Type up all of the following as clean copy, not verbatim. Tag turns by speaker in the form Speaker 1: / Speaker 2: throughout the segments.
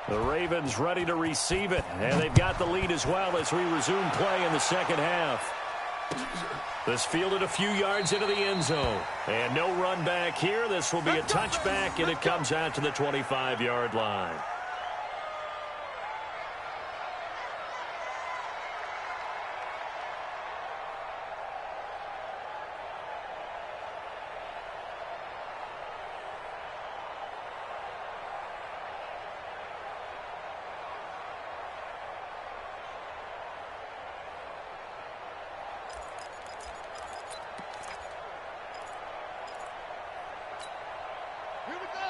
Speaker 1: The Ravens ready to receive it, and they've got the lead as well as we resume play in the second half. This fielded a few yards into the end zone, and no run back here. This will be a touchback, and it comes out to the 25-yard line.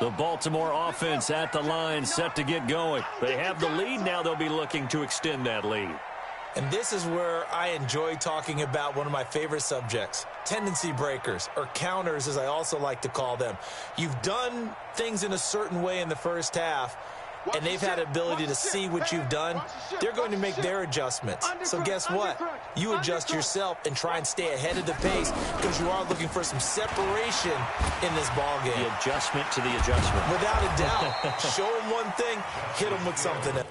Speaker 1: The Baltimore offense at the line, set to get going. They have the lead now. They'll be looking to extend that lead.
Speaker 2: And this is where I enjoy talking about one of my favorite subjects, tendency breakers, or counters as I also like to call them. You've done things in a certain way in the first half, and they've had the ability to see what you've done. They're going to make their adjustments. So guess what? You adjust yourself and try and stay ahead of the pace because you are looking for some separation in this ball game.
Speaker 1: The adjustment to the adjustment.
Speaker 2: Without a doubt. Show them one thing, hit them with something else.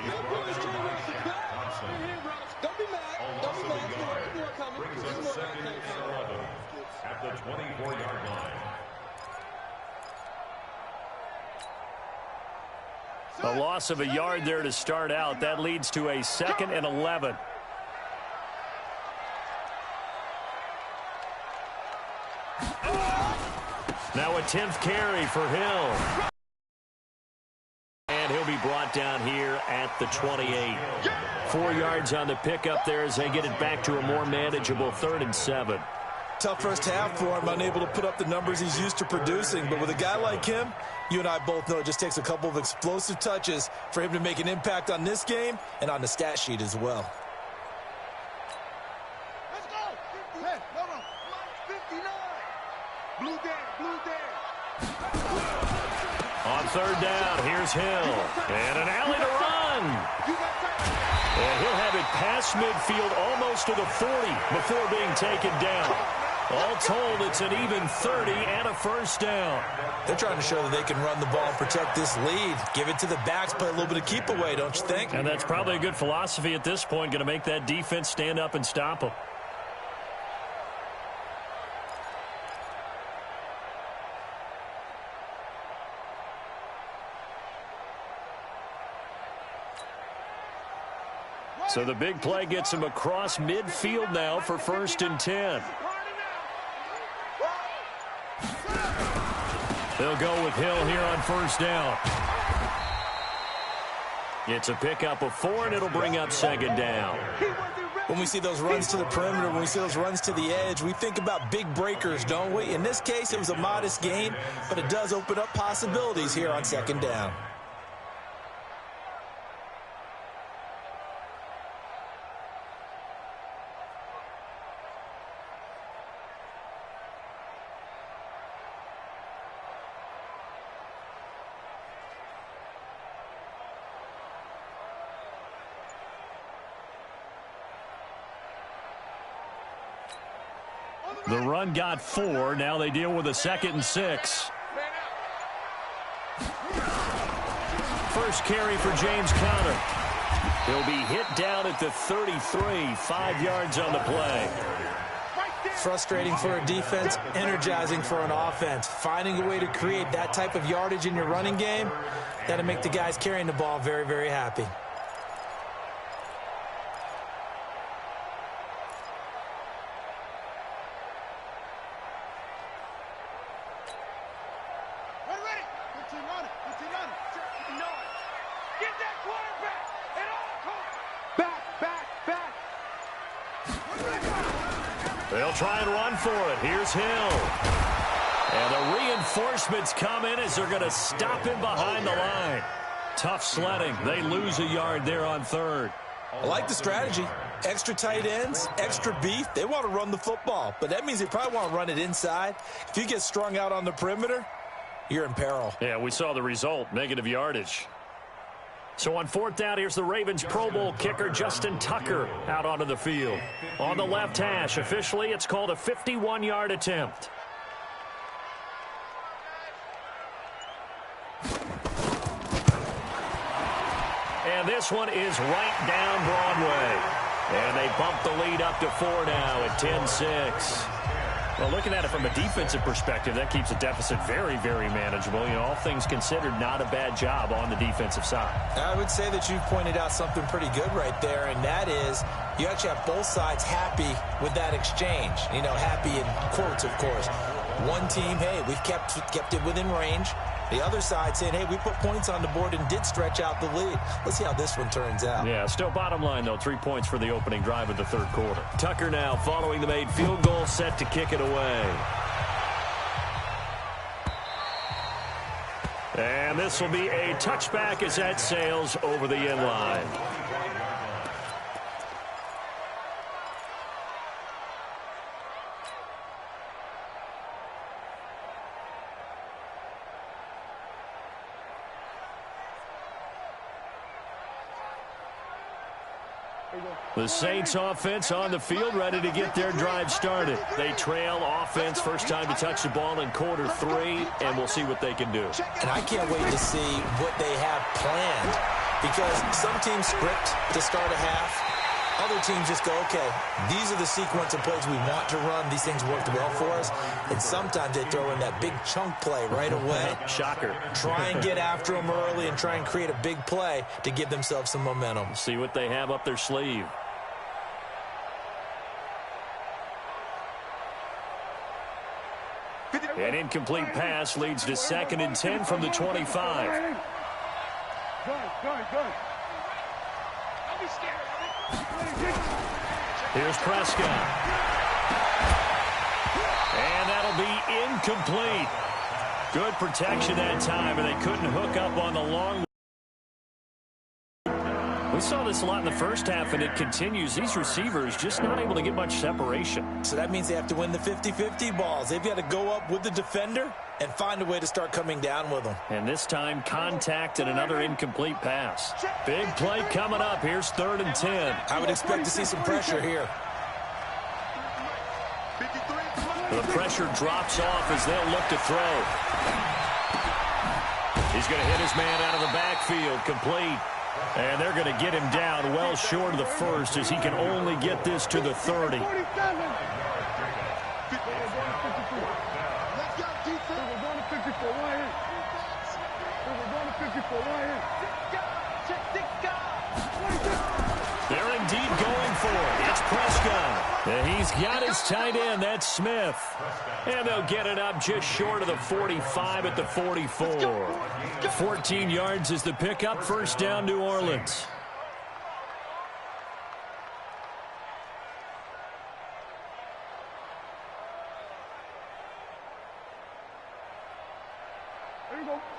Speaker 3: He's brought us to the Don't be mad. Don't be mad. There's more coming. There's more coming.
Speaker 4: At the 24-yard line.
Speaker 1: A loss of a yard there to start out. That leads to a 2nd and 11. Now a 10th carry for Hill. And he'll be brought down here at the 28. 4 yards on the pickup there as they get it back to a more manageable 3rd and 7.
Speaker 2: Tough first half for him, unable to put up the numbers he's used to producing. But with a guy like him, you and I both know it just takes a couple of explosive touches for him to make an impact on this game and on the stat sheet as well.
Speaker 3: Let's go. Hey, hold on. 59. Blue down.
Speaker 1: On 3rd down, here's Hill. And an alley to run. And he'll have it past midfield almost to the 40 before being taken down. All told, it's an even 30 and a first down.
Speaker 2: They're trying to show that they can run the ball and protect this lead. Give it to the backs, play a little bit of keep away, don't you think?
Speaker 1: And that's probably a good philosophy at this point, going to make that defense stand up and stop them. So the big play gets him across midfield now for 1st and 10. They'll go with Hill here on 1st down. It's a pickup of 4, and it'll bring up 2nd down.
Speaker 2: When we see those runs to the perimeter, when we see those runs to the edge, we think about big breakers, don't we? In this case, it was a modest gain, but it does open up possibilities here on 2nd down.
Speaker 1: The run got 4. Now they deal with a 2nd and 6. First carry for James Conner. He'll be hit down at the 33, 5 yards on the play.
Speaker 2: Frustrating for a defense, energizing for an offense. Finding a way to create that type of yardage in your running game, that'll make the guys carrying the ball very, very happy.
Speaker 1: They'll try and run for it. Here's Hill. And the reinforcements come in as they're going to stop him behind the line. Tough sledding. They lose a yard there on 3rd.
Speaker 2: I like the strategy. Extra tight ends, extra beef. They want to run the football, but that means they probably want to run it inside. If you get strung out on the perimeter, you're in peril.
Speaker 1: Yeah, we saw the result, negative yardage. So on 4th down, here's the Ravens Pro Bowl kicker Justin Tucker out onto the field. On the left hash, officially, it's called a 51-yard attempt. And this one is right down Broadway. And they bump the lead up to 4 now at 10-6. Well, looking at it from a defensive perspective, that keeps the deficit very, very manageable. You know, all things considered, not a bad job on the defensive side.
Speaker 2: I would say that you've pointed out something pretty good right there, and that is you actually have both sides happy with that exchange. You know, happy in quotes, of course. One team, hey, we've kept it within range. The other side saying, hey, we put points on the board and did stretch out the lead. Let's see how this one turns out.
Speaker 1: Yeah, still bottom line, though, 3 points for the opening drive of the 3rd quarter. Tucker now following the made field goal, set to kick it away. And this will be a touchback as that sails over the end line. The Saints offense on the field, ready to get their drive started. They trail offense, first time to touch the ball in quarter 3, and we'll see what they can do.
Speaker 2: And I can't wait to see what they have planned, because some teams script to start a half, Other teams just go, okay, these are the sequence of plays we want to run. These things worked well for us. And sometimes they throw in that big chunk play right away.
Speaker 1: Shocker.
Speaker 2: Try and get after them early and try and create a big play to give themselves some momentum.
Speaker 1: See what they have up their sleeve. An incomplete pass leads to 2nd and 10 from the 25. Here's Prescott. And that'll be incomplete. Good protection that time, and they couldn't hook up on the long. We saw this a lot in the first half, and it continues. These receivers just not able to get much separation.
Speaker 2: So that means they have to win the 50-50 balls. They've got to go up with the defender and find a way to start coming down with them.
Speaker 1: And this time, contact and another incomplete pass. Big play coming up. Here's 3rd and 10.
Speaker 2: I would expect to see some pressure here.
Speaker 1: The pressure drops off as they'll look to throw. He's going to hit his man out of the backfield. Complete. And they're going to get him down well short of the first as he can only get this to the 30. They're indeed going for it. It's Prescott. And he's got his tight end. That's Smith. And they'll get it up just short of the 45 at the 44. 14 yards is the pickup. First down, New Orleans.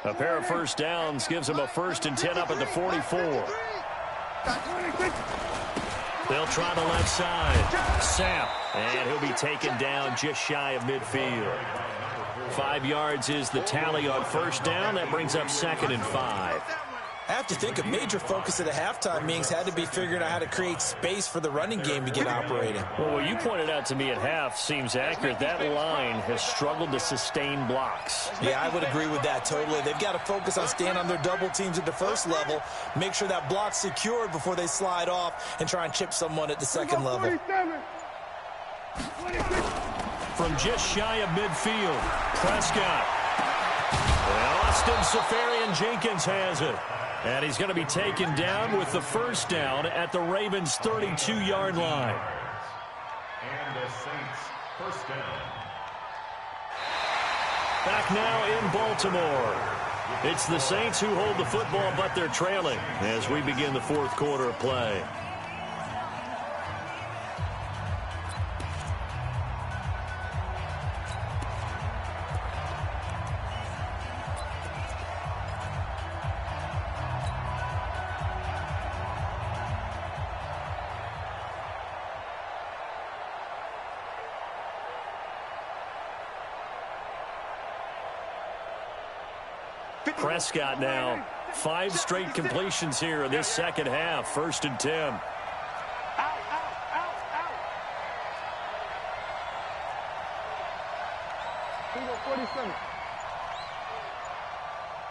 Speaker 1: A pair of first downs gives them a 1st and 10 up at the 44. They'll try the left side. Sapp. And he'll be taken down just shy of midfield. 5 yards is the tally on first down. That brings up 2nd and 5.
Speaker 2: I have to think a major focus of the halftime meetings had to be figuring out how to create space for the running game to get operating.
Speaker 1: Well, what you pointed out to me at half seems accurate. That line has struggled to sustain blocks.
Speaker 2: Yeah, I would agree with that totally. They've got to focus on staying on their double teams at the first level, make sure that block's secured before they slide off and try and chip someone at the second level.
Speaker 1: From just shy of midfield, Prescott. And Austin Seferian-Jenkins has it. And he's going to be taken down with the first down at the Ravens' 32-yard line.
Speaker 4: And the Saints, first down.
Speaker 1: Back now in Baltimore. It's the Saints who hold the football, but they're trailing as we begin the 4th quarter of play. Prescott now. 5 straight completions here in this second half. 1st and 10.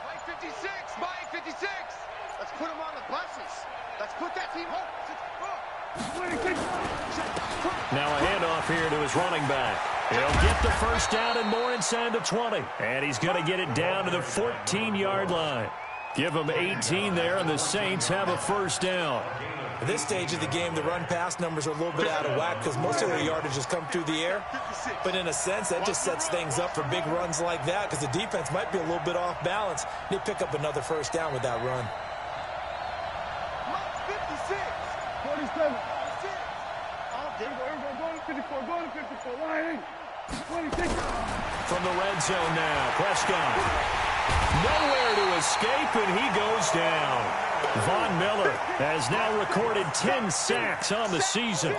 Speaker 3: Mike 56, Mike 56. Let's put him on the buses. Let's put that team home.
Speaker 1: Now a handoff here to his running back. He'll get the first down and more inside the 20. And he's going to get it down to the 14-yard line. Give them 18 there, and the Saints have a first down.
Speaker 2: At this stage of the game, the run-pass numbers are a little bit out of whack because most of their yardage has come through the air. But in a sense, that just sets things up for big runs like that because the defense might be a little bit off balance. They pick up another first down with that run.
Speaker 3: Mike 56. 47.
Speaker 1: From the red zone now, Prescott. Nowhere to escape, and he goes down. Von Miller has now recorded 10 sacks on the season.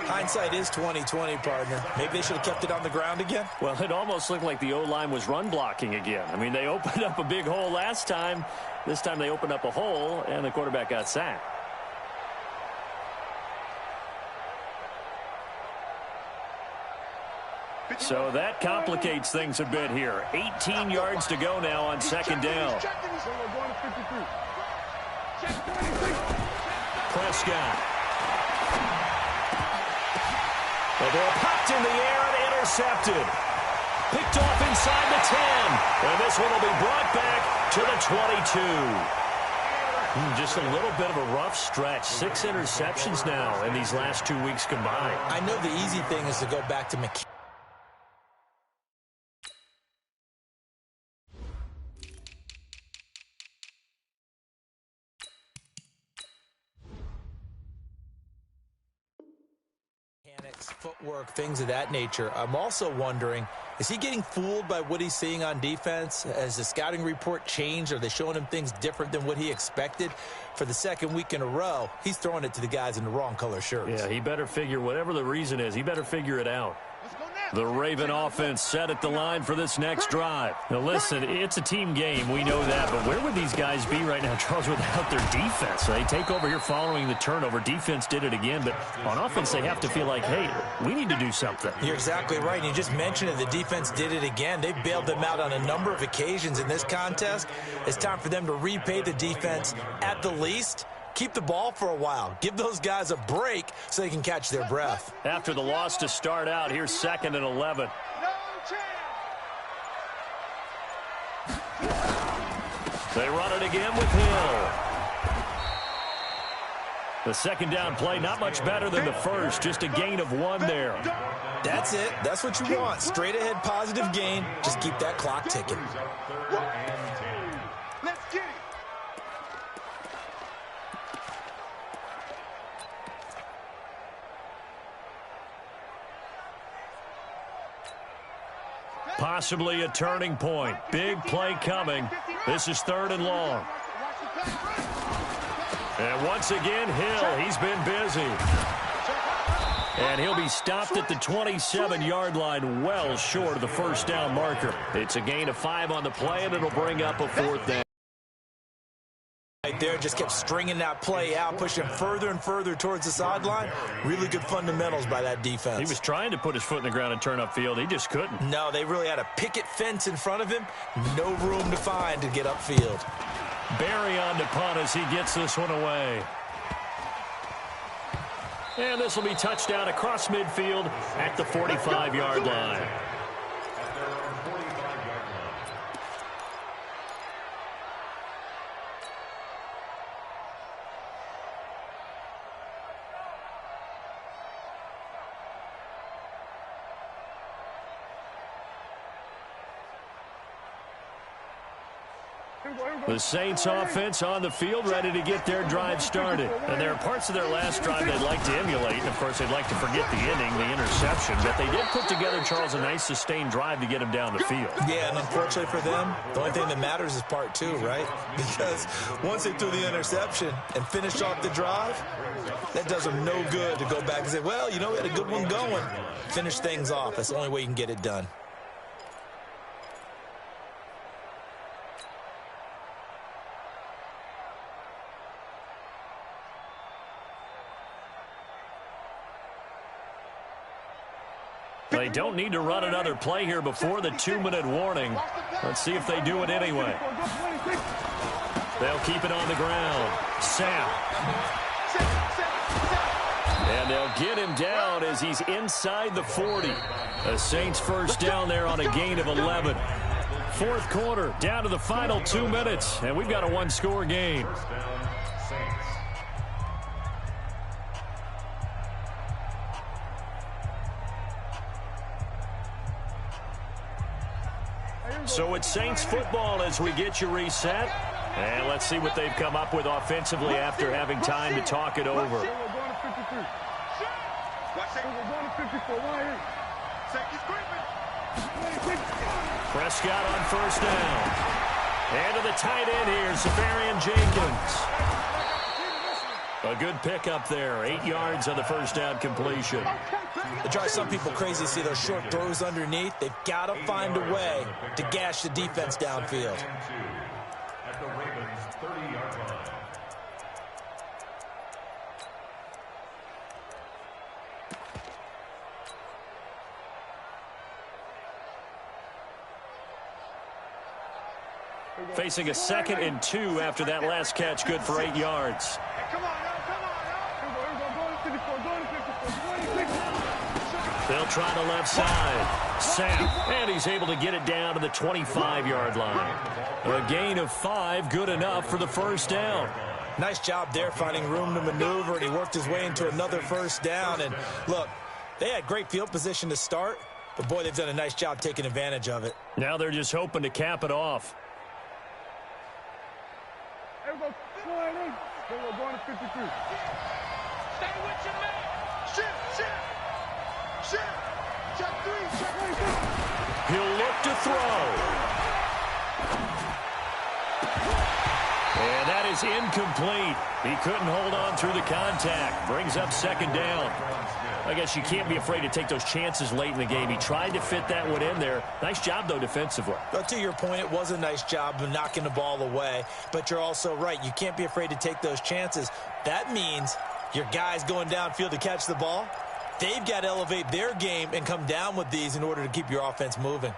Speaker 2: Hindsight is 20/20, partner. Maybe they should have kept it on the ground again.
Speaker 1: Well, it almost looked like the O-line was run blocking again. I mean, they opened up a big hole last time. This time they opened up a hole, and the quarterback got sacked. So that complicates things a bit here. 18 yards to go now on second down. Prescott. The ball popped in the air and intercepted. Picked off inside the 10. And this one will be brought back to the 22. Just a little bit of a rough stretch. 6 interceptions now in these last 2 weeks combined.
Speaker 2: I know the easy thing is to go back to McKinney. Footwork, things of that nature. I'm also wondering, is he getting fooled by what he's seeing on defense? Has the scouting report changed? Are they showing him things different than what he expected? For the second week in a row, he's throwing it to the guys in the wrong color shirts.
Speaker 1: Yeah, he better figure, whatever the reason is, he better figure it out. The Raven offense set at the line for this next drive. Now, listen, it's a team game. We know that. But where would these guys be right now, Charles, without their defense? They take over here following the turnover. Defense did it again. But on offense, they have to feel like, hey, we need to do something.
Speaker 2: You're exactly right. And you just mentioned it. The defense did it again. They bailed them out on a number of occasions in this contest. It's time for them to repay the defense at the least. Keep the ball for a while. Give those guys a break so they can catch their breath.
Speaker 1: After the loss to start out, here's 2nd and 11. They run it again with Hill. The second down play, not much better than the first. Just a gain of 1 there.
Speaker 2: That's it. That's what you want. Straight ahead positive gain. Just keep that clock ticking.
Speaker 3: Let's get it.
Speaker 1: Possibly a turning point. Big play coming. This is 3rd and long. And once again, Hill, he's been busy. And he'll be stopped at the 27-yard line, well short of the first down marker. It's a gain of 5 on the play, and it'll bring up a 4th down.
Speaker 2: Right there, just kept stringing that play out, pushing further and further towards the sideline. Really good fundamentals by that defense.
Speaker 1: He was trying to put his foot in the ground and turn upfield. He just couldn't.
Speaker 2: No, they really had a picket fence in front of him. No room to find to get upfield.
Speaker 1: Barry on to punt as he gets this one away. And this will be touchdown across midfield at the 45-yard line. The Saints offense on the field, ready to get their drive started. And there are parts of their last drive they'd like to emulate. And, of course, they'd like to forget the inning, the interception. But they did put together, Charles, a nice sustained drive to get him down the field.
Speaker 2: Yeah, and unfortunately for them, the only thing that matters is part 2, right? Because once they threw the interception and finished off the drive, that does them no good to go back and say, well, you know, we had a good one going. Finish things off. That's the only way you can get it done.
Speaker 1: They don't need to run another play here before the 2-minute warning. Let's see if they do it anyway. They'll keep it on the ground. Sapp. And they'll get him down as he's inside the 40. The Saints first down there on a gain of 11. 4th quarter, down to the final 2 minutes, and we've got a 1-score game. So it's Saints football as we get you reset. And let's see what they've come up with offensively after having time to talk it over. Prescott on first down. And to the tight end here, Safarian Jenkins. A good pickup there. 8 yards on the first down completion.
Speaker 2: It drives some people crazy to see those short throws underneath. They've got to find a way to gash the defense downfield.
Speaker 4: At the Ravens' 30-yard line.
Speaker 1: Facing a 2nd and 2 after that last catch, good for 8 yards. They'll try the left side. Sam, and he's able to get it down to the 25-yard line. A gain of 5, good enough for the first down.
Speaker 2: Nice job there finding room to maneuver, and he worked his way into another first down. And look, they had great field position to start, but boy, they've done a nice job taking advantage of it.
Speaker 1: Now they're just hoping to cap it off.
Speaker 3: Everybody, slide in. We're going to 53. Stay with your man. Shift. Check 3.
Speaker 1: He'll look to throw. And that is incomplete. He couldn't hold on through the contact. Brings up second down. I guess you can't be afraid to take those chances late in the game. He tried to fit that one in there. Nice job, though, defensively.
Speaker 2: But to your point, it was a nice job of knocking the ball away. But you're also right. You can't be afraid to take those chances. That means your guys going downfield to catch the ball, they've got to elevate their game and come down with these in order to keep your offense moving.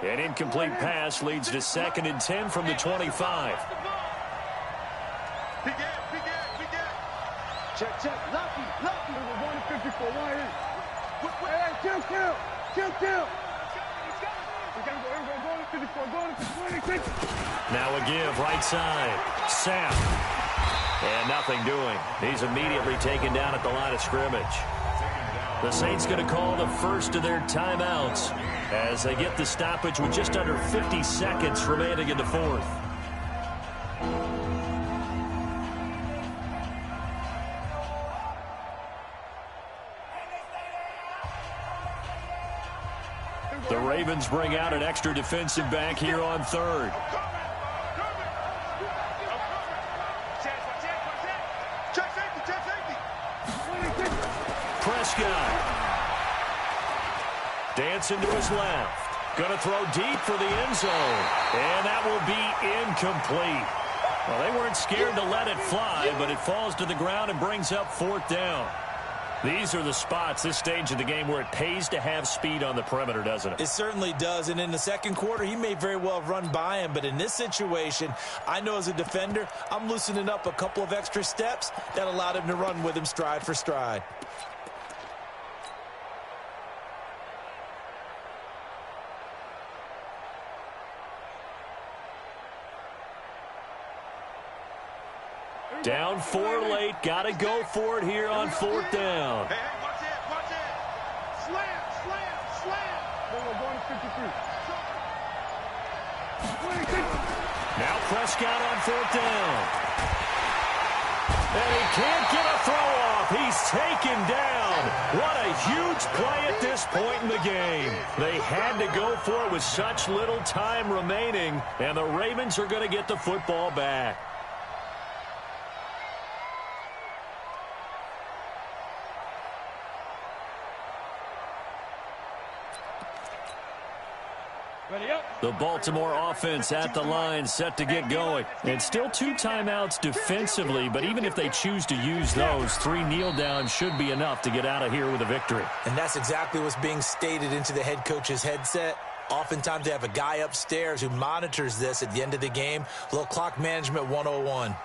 Speaker 1: An incomplete pass leads to 2nd and 10 from the 25.
Speaker 3: Big gap. Check. Lucky. We're going to 54. Why in? Hey, kill. We got to go to 54. Going to 26.
Speaker 1: Now a give, right side. Sam. And nothing doing. He's immediately taken down at the line of scrimmage. The Saints going to call the first of their timeouts as they get the stoppage with just under 50 seconds remaining in the fourth. The Ravens bring out an extra defensive back here on third. Prescott. Dancing to his left. Going to throw deep for the end zone. And that will be incomplete. Well, they weren't scared to let it fly, but it falls to the ground and brings up 4th down. These are the spots, this stage of the game, where it pays to have speed on the perimeter, doesn't it?
Speaker 2: It certainly does, and in the second quarter, he may very well run by him, but in this situation, I know as a defender, I'm loosening up a couple of extra steps that allowed him to run with him stride for stride.
Speaker 1: Down 4 late. Got to go for it here on 4th down.
Speaker 3: Hey, watch it. Slam. We're going to 53.
Speaker 1: Now Prescott on 4th down. And he can't get a throw off. He's taken down. What a huge play at this point in the game. They had to go for it with such little time remaining, and the Ravens are going to get the football back. The Baltimore offense at the line, set to get going. And still 2 timeouts defensively, but even if they choose to use those, 3 kneel downs should be enough to get out of here with a victory.
Speaker 2: And that's exactly what's being stated into the head coach's headset. Oftentimes they have a guy upstairs who monitors this at the end of the game. A little clock management 101.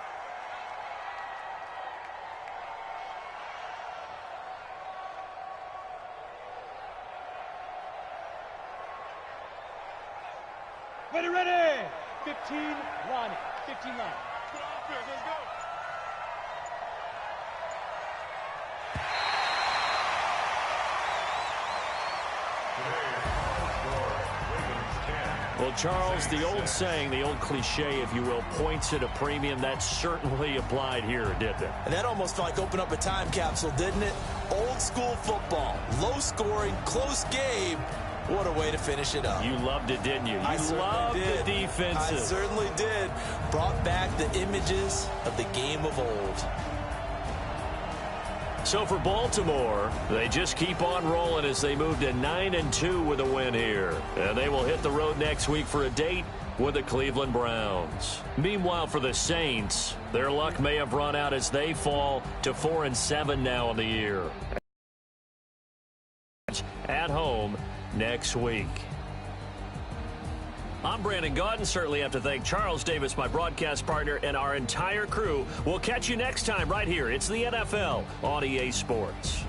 Speaker 5: Ready. 15 line. 15 line.
Speaker 3: Let's go.
Speaker 1: Well, Charles, the old saying, the old cliche, if you will, points at a premium, that certainly applied here, didn't it?
Speaker 2: And that almost felt like open up a time capsule, didn't it? Old school football, low scoring, close game. What a way to finish it up.
Speaker 1: You loved it, didn't you?
Speaker 2: I
Speaker 1: You loved the defensive.
Speaker 2: I certainly did. Brought back the images of the game of old.
Speaker 1: So for Baltimore, they just keep on rolling as they move to 9-2 with a win here. And they will hit the road next week for a date with the Cleveland Browns. Meanwhile, for the Saints, their luck may have run out as they fall to 4-7 now in the year. At home next week. I'm Brandon Gaudin. Certainly have to thank Charles Davis, my broadcast partner, and our entire crew. We'll catch you next time right here. It's the NFL on EA Sports.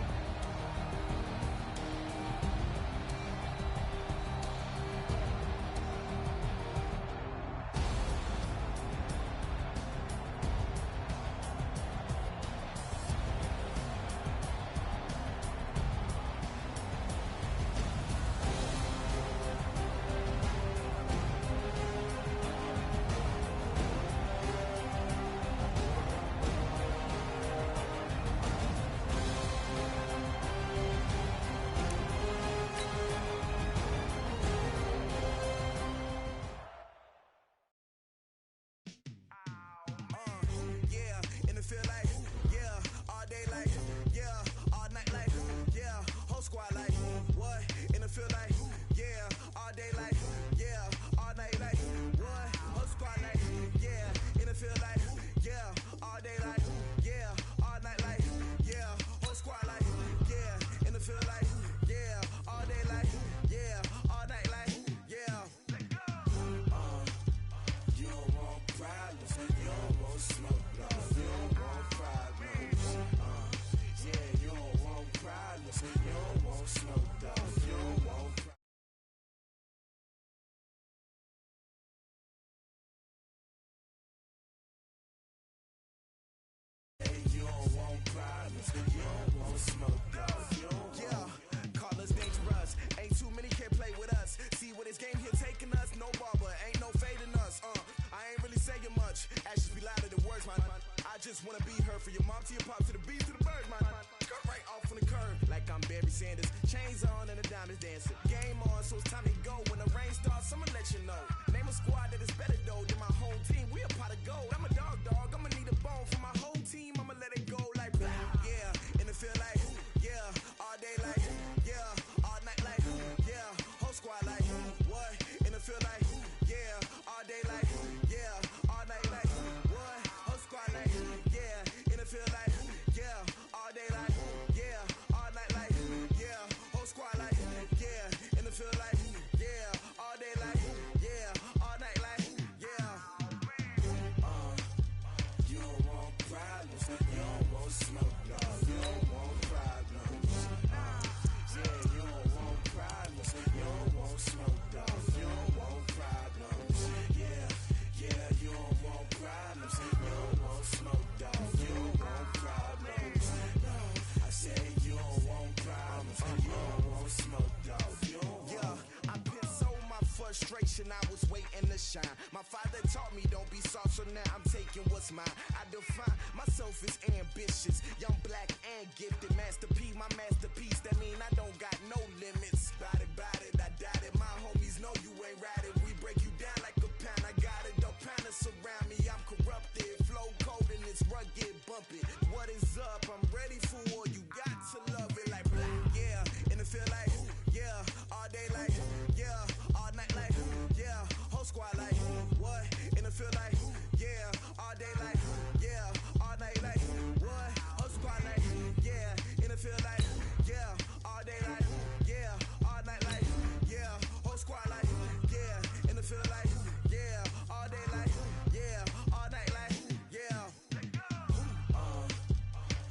Speaker 6: I was waiting to shine. My father taught me don't be soft, so now I'm taking what's mine. I define myself as ambitious, young, black, and gifted. Master P, my masterpiece. That mean I don't got no limits. Bout it, I doubt it. My homies know you ain't ratted. We break you down like a pound. I got it, don't pound us around me. I'm corrupted, flow cold and it's rugged, bump it. What is up? I'm ready for war. You got to love it like black, yeah. And it feel like, yeah, all day like, yeah, all night like, yeah, whole squad like, what? And it feel like, yeah, all day like, yeah, all night like, what? Whole squad like, yeah, and it feel like, yeah, all day like, yeah, all night like, yeah, whole squad like, yeah, and it feel like, yeah, all day like, yeah, all night like, yeah.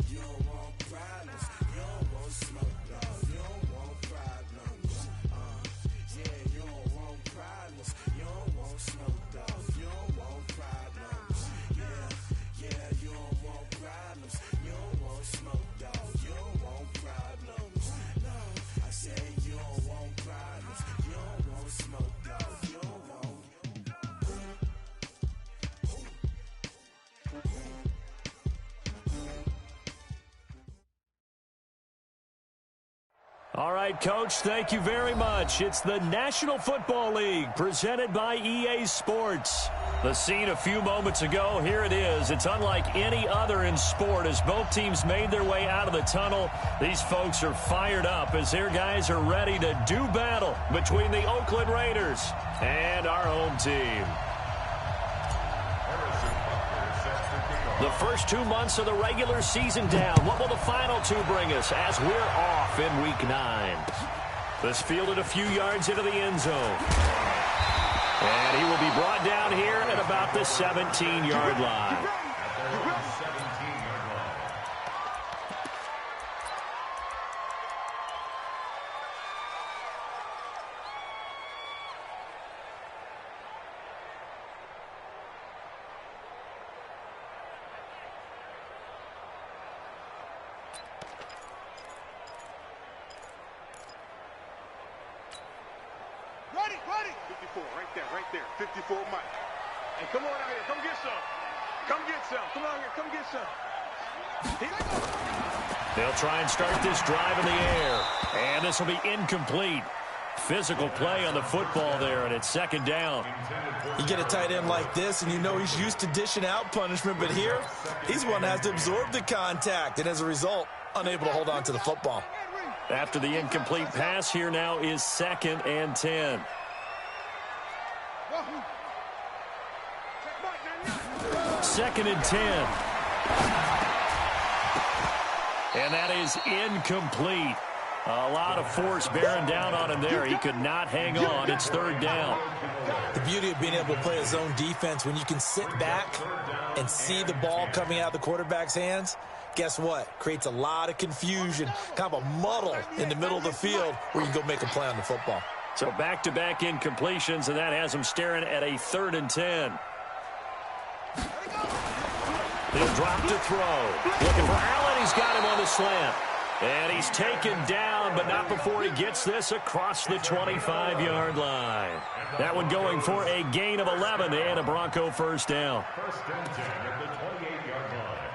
Speaker 6: You don't want problems, you don't want smoke, dog. You don't want problems. Yeah, you don't want problems, you don't want smoke, dog. You don't want problems. Yeah, you don't want problems, you don't want smoke, dog. You don't want problems. No, I said you don't want problems, you don't want smoke, dog. You don't want.
Speaker 1: All right, Coach, thank you very much. It's the National Football League presented by EA Sports. The scene a few moments ago, here it is. It's unlike any other in sport as both teams made their way out of the tunnel. These folks are fired up as their guys are ready to do battle between the Oakland Raiders and our home team. The first 2 months of the regular season down. What will the final two bring us as we're off in Week 9? This fielded a few yards into the end zone. And he will be brought down here at about the 17-yard line.
Speaker 3: Ready. 54, right there. 54, Mike. Hey, come on out here. Come get some. Come on out here. Come get some.
Speaker 1: They'll try and start this drive in the air. And this will be incomplete. Physical play on the football there, and it's second down.
Speaker 2: You get a tight end like this, and you know he's used to dishing out punishment, but here, he's one that has to absorb the contact, and as a result, unable to hold on to the football.
Speaker 1: After the incomplete pass, here now is 2nd and 10. Second and 10. And that is incomplete. A lot of force bearing down on him there. He could not hang on. It's 3rd down.
Speaker 2: The beauty of being able to play a zone defense when you can sit back and see the ball coming out of the quarterback's hands, guess what? Creates a lot of confusion, kind of a muddle in the middle of the field where you can go make a play on the football.
Speaker 1: So back-to-back incompletions, and that has him staring at a 3rd and 10. He'll drop to throw. Looking for Allen. He's got him on the slant. And he's taken down, but not before he gets this across the 25-yard line. That one going for a gain of 11 and a Bronco first down.
Speaker 4: 1st and 10 at the 28-yard line.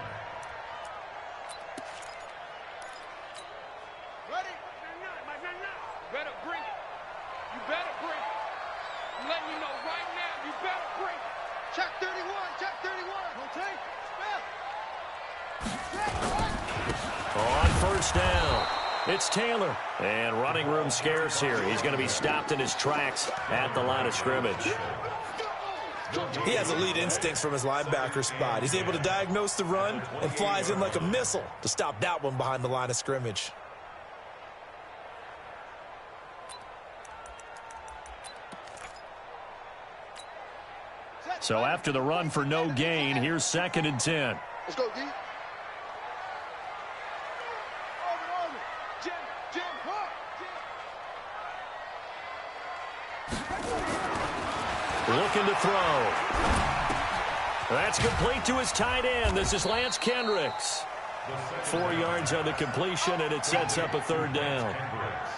Speaker 3: Ready? You better bring it. You better bring it. I'm letting you know right now, you better bring it. Check 31. Rotate. Spell.
Speaker 1: On first down, it's Taylor. And running room scarce here. He's going to be stopped in his tracks at the line of scrimmage.
Speaker 2: He has elite instincts from his linebacker spot. He's able to diagnose the run and flies in like a missile to stop that one behind the line of scrimmage.
Speaker 1: So after the run for no gain, here's 2nd and 10.
Speaker 3: Let's go, D.
Speaker 1: Looking to throw. That's complete to his tight end. This is Lance Kendricks. 4 yards on the completion, and it sets up a 3rd down.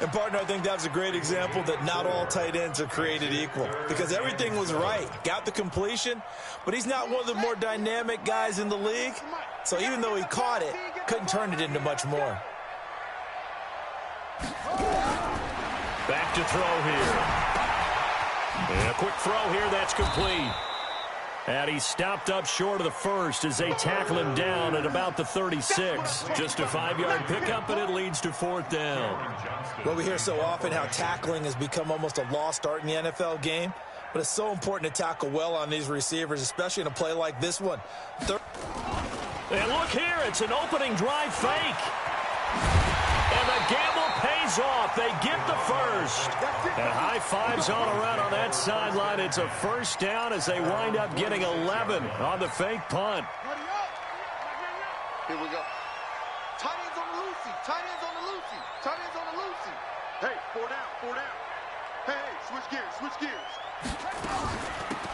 Speaker 2: And, partner, I think that was a great example that not all tight ends are created equal because everything was right. Got the completion, but he's not one of the more dynamic guys in the league. So even though he caught it, couldn't turn it into much more.
Speaker 1: Back to throw here. And a quick throw here, that's complete. And he's stopped up short of the first as they tackle him down at about the 36. Just a 5-yard pickup, and it leads to 4th down.
Speaker 2: Well, we hear so often how tackling has become almost a lost art in the NFL game, but it's so important to tackle well on these receivers, especially in a play like this one.
Speaker 1: And look here, it's an opening drive fake. And the gamble pays off. They get the first. And high fives all around on that sideline. It's a first down as they wind up getting 11 on the fake punt.
Speaker 3: Here we go. Tight ends on the loosey. Tight ends on the loosey. Tight ends on the loosey. Hey, 4 down. Hey, switch gears.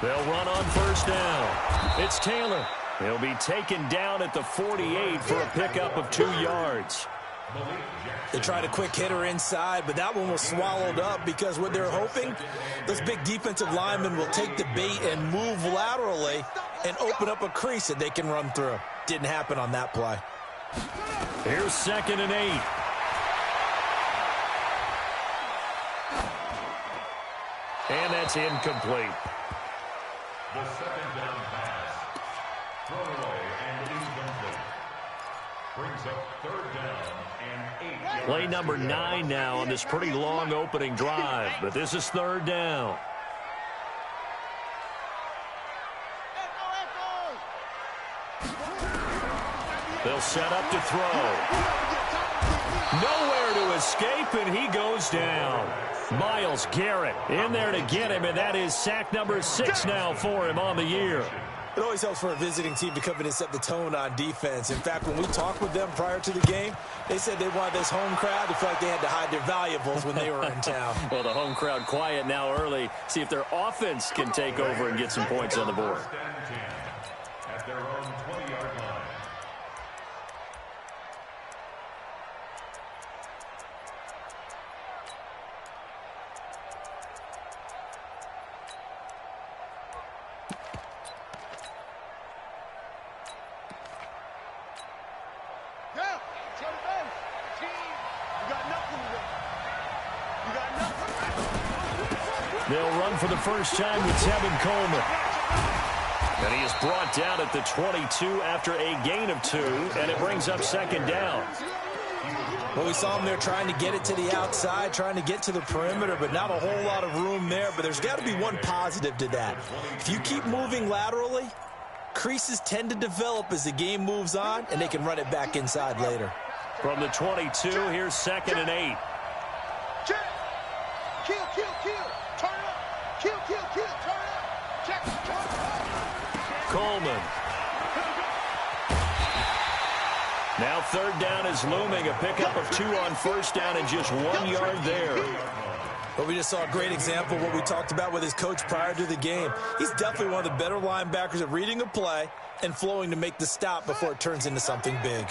Speaker 1: They'll run on first down. It's Taylor. He'll be taken down at the 48 for a pickup of 2 yards.
Speaker 2: They tried a quick hitter inside, but that one was swallowed up because what they're hoping, those big defensive linemen will take the bait and move laterally and open up a crease that they can run through. Didn't happen on that play.
Speaker 1: Here's 2nd and 8. And that's incomplete.
Speaker 4: The 2nd down pass. Thrown away and incomplete. Brings up 3rd down and 8.
Speaker 1: Play number 9 now on this pretty long opening drive, but this is 3rd down. They'll set up to throw. Nowhere to escape, and he goes down. Myles Garrett in there to get him, and that is sack number 6 now for him on the year.
Speaker 2: It always helps for a visiting team to come in and set the tone on defense. In fact, when we talked with them prior to the game, they said they wanted this home crowd to feel like they had to hide their valuables when they were in town.
Speaker 1: Well, the home crowd quiet now early. See if their offense can take over and get some points on the board.
Speaker 4: At their own 20-yard line.
Speaker 1: They'll run for the first time with Tevin Coleman. And he is brought down at the 22 after a gain of 2, and it brings up second down.
Speaker 2: Well, we saw him there trying to get it to the outside, trying to get to the perimeter, but not a whole lot of room there. But there's got to be one positive to that. If you keep moving laterally, creases tend to develop as the game moves on, and they can run it back inside later.
Speaker 1: From the 22, here's 2nd and 8.
Speaker 3: Check. Kill, kill, kill. Turn up. Kill, kill, kill. Turn up. Check. Turn up.
Speaker 1: Coleman. Now 3rd down is looming. A pickup of 2 on 1st down and just 1 yard there.
Speaker 2: But we just saw a great example of what we talked about with his coach prior to the game. He's definitely one of the better linebackers at reading a play and flowing to make the stop before it turns into something big.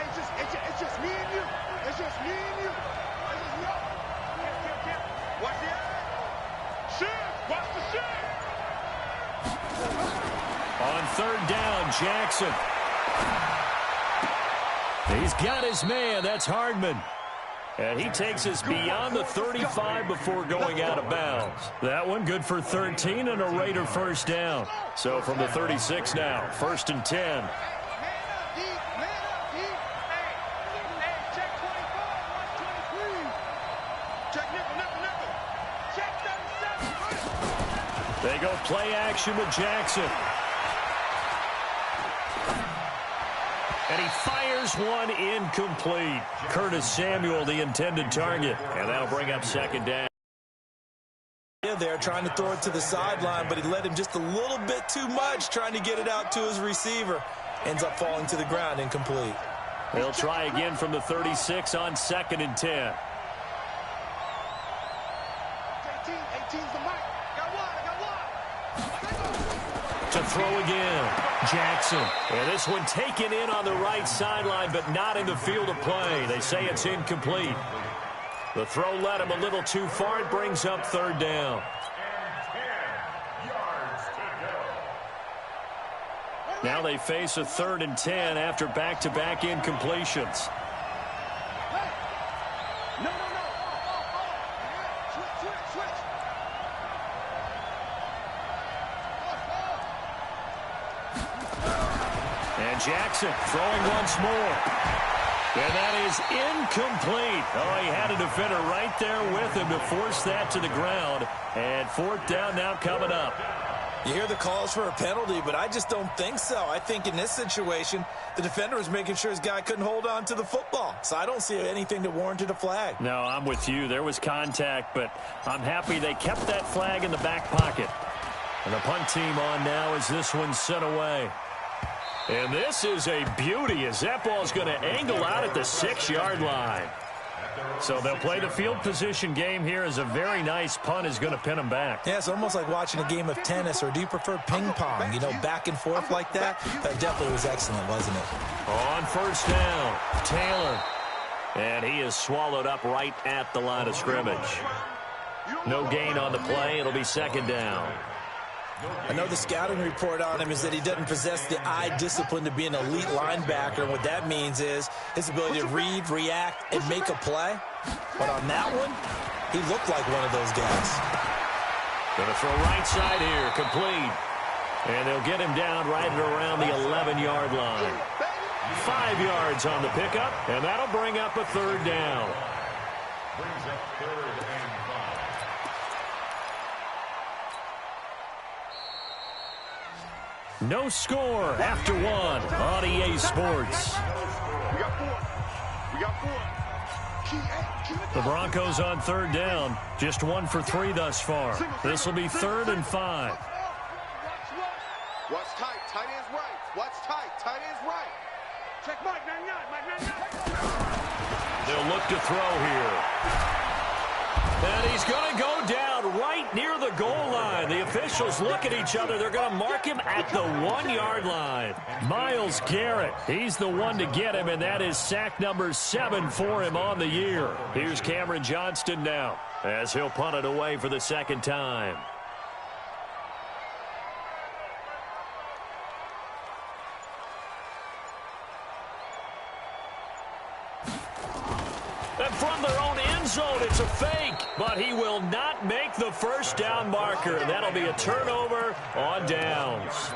Speaker 3: It's just me and you. It's just me and you. Watch the eye. Shoot. Watch the shoot.
Speaker 1: On 3rd down, Jackson. He's got his man. That's Hardman. And he takes us beyond the 35 before going out of bounds. That one good for 13 and a Raider first down. So from the 36 now, 1st and 10. They go play action with Jackson. And he fires one incomplete. Curtis Samuel, the intended target. And that'll bring up 2nd down.
Speaker 2: There trying to throw it to the sideline, but he let him just a little bit too much trying to get it out to his receiver. Ends up falling to the ground, incomplete.
Speaker 1: They'll try again from the 36 on 2nd and 10.
Speaker 3: 18's the mic. Got one.
Speaker 1: To throw again. Jackson. And this one taken in on the right sideline, but not in the field of play. They say it's incomplete. The throw led him a little too far. It brings up 3rd down.
Speaker 4: And 10 yards to go.
Speaker 1: Now they face a 3rd and 10 after back-to-back incompletions.
Speaker 3: No. Switch.
Speaker 1: And Jackson throwing once more. And that is incomplete. Oh, he had a defender right there with him to force that to the ground. And 4th down now coming up.
Speaker 2: You hear the calls for a penalty, but I just don't think so. I think in this situation, the defender was making sure his guy couldn't hold on to the football. So I don't see anything that warranted a flag.
Speaker 1: No, I'm with you. There was contact, but I'm happy they kept that flag in the back pocket. And the punt team on now as this one's sent away. And this is a beauty as that ball's going to angle out at the 6-yard line. So they'll play the field position game here as a very nice punt is going to pin them back.
Speaker 2: Yeah, it's almost like watching a game of tennis, or do you prefer ping pong? You know, back and forth like that? That definitely was excellent, wasn't it?
Speaker 1: On 1st down, Taylor. And he is swallowed up right at the line of scrimmage. No gain on the play. It'll be 2nd down.
Speaker 2: I know the scouting report on him is that he doesn't possess the eye discipline to be an elite linebacker. And what that means is his ability to read, react, and make a play. But on that one, he looked like one of those guys.
Speaker 1: Going to throw right side here, complete. And they'll get him down right at around the 11-yard line. 5 yards on the pickup, and that'll bring up a 3rd down.
Speaker 4: Brings up 3rd and 5.
Speaker 1: No score after 1 on EA Sports.
Speaker 3: We got
Speaker 1: The Broncos on third down. Just 1 for 3 thus far. This will be 3rd and 5.
Speaker 3: Watch tight. Tight end's right. Watch tight. Tight end's right. Check Mike 99. Mike 99.
Speaker 1: They'll look to throw here. And he's going to go down right near the goal line. The officials look at each other. They're going to mark him at the 1-yard line. Myles Garrett, he's the one to get him, and that is sack number 7 for him on the year. Here's Cameron Johnston now as he'll punt it away for the 2nd time. And from their own end zone, it's a fake. But he will not make the first down marker. And that'll be a turnover on downs.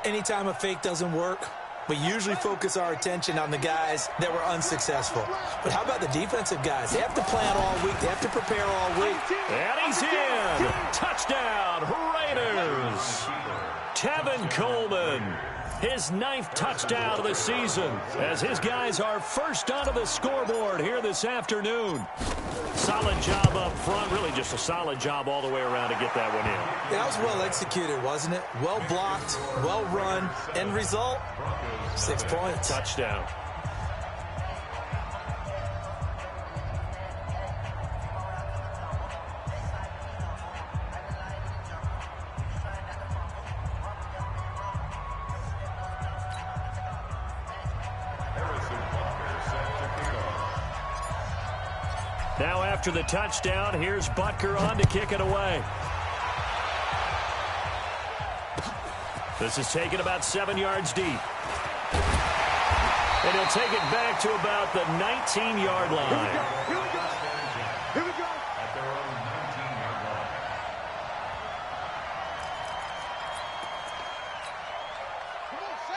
Speaker 2: Anytime a fake doesn't work, we usually focus our attention on the guys that were unsuccessful. But how about the defensive guys? They have to plan all week. They have to prepare all week.
Speaker 1: And he's in. Touchdown, Raiders. Tevin Coleman. His 9th touchdown of the season as his guys are first onto the scoreboard here this afternoon. Solid job up front. Really just a solid job all the way around to get that one in.
Speaker 2: That was well executed, wasn't it? Well blocked, well run. End result, 6 points.
Speaker 1: Touchdown. Now after the touchdown, here's Butker on to kick it away. This is taken about 7 yards deep. And he'll take it back to about the 19-yard line.
Speaker 3: Here we go. Here we go.
Speaker 4: At their own 19-yard line.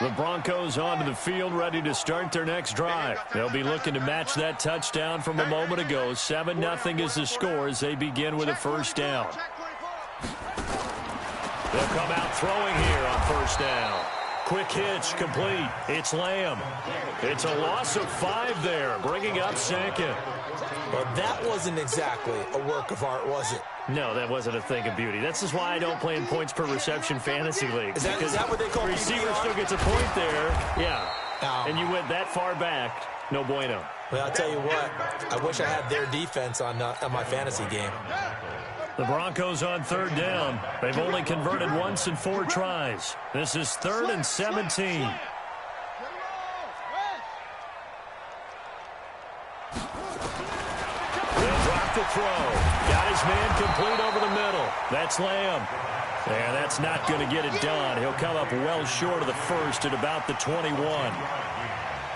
Speaker 1: The Broncos onto the field, ready to start their next drive. They'll be looking to match that touchdown from a moment ago. 7-0 is the score as they begin with a first down. They'll come out throwing here on first down. Quick hitch, complete. It's Lamb. It's a loss of 5 there, bringing up 2nd.
Speaker 2: Well, that wasn't exactly a work of art, was it?
Speaker 1: No, that wasn't a thing of beauty. That's just why I don't play in points per reception fantasy leagues.
Speaker 2: Is that what they call
Speaker 1: the receiver
Speaker 2: PPR?
Speaker 1: still gets a point there. Yeah.
Speaker 2: No.
Speaker 1: And you went that far back. No bueno.
Speaker 2: Well, I'll tell you what. I wish I had their defense on my fantasy game.
Speaker 1: The Broncos on third down. They've only converted once in 4 tries. This is 3rd and 17. They'll drop the throw. Got his man complete over the middle. That's Lamb. And that's not going to get it done. He'll come up well short of the first at about the 21.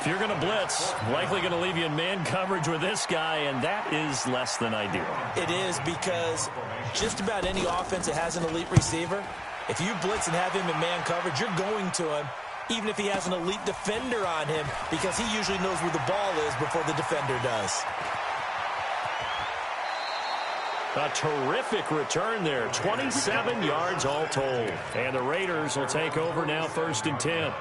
Speaker 1: If you're going to blitz, likely going to leave you in man coverage with this guy, and that is less than ideal.
Speaker 2: It is, because just about any offense that has an elite receiver, if you blitz and have him in man coverage, you're going to him, even if he has an elite defender on him, because he usually knows where the ball is before the defender does.
Speaker 1: A terrific return there. 27 yards all told. And the Raiders will take over now, 1st and 10.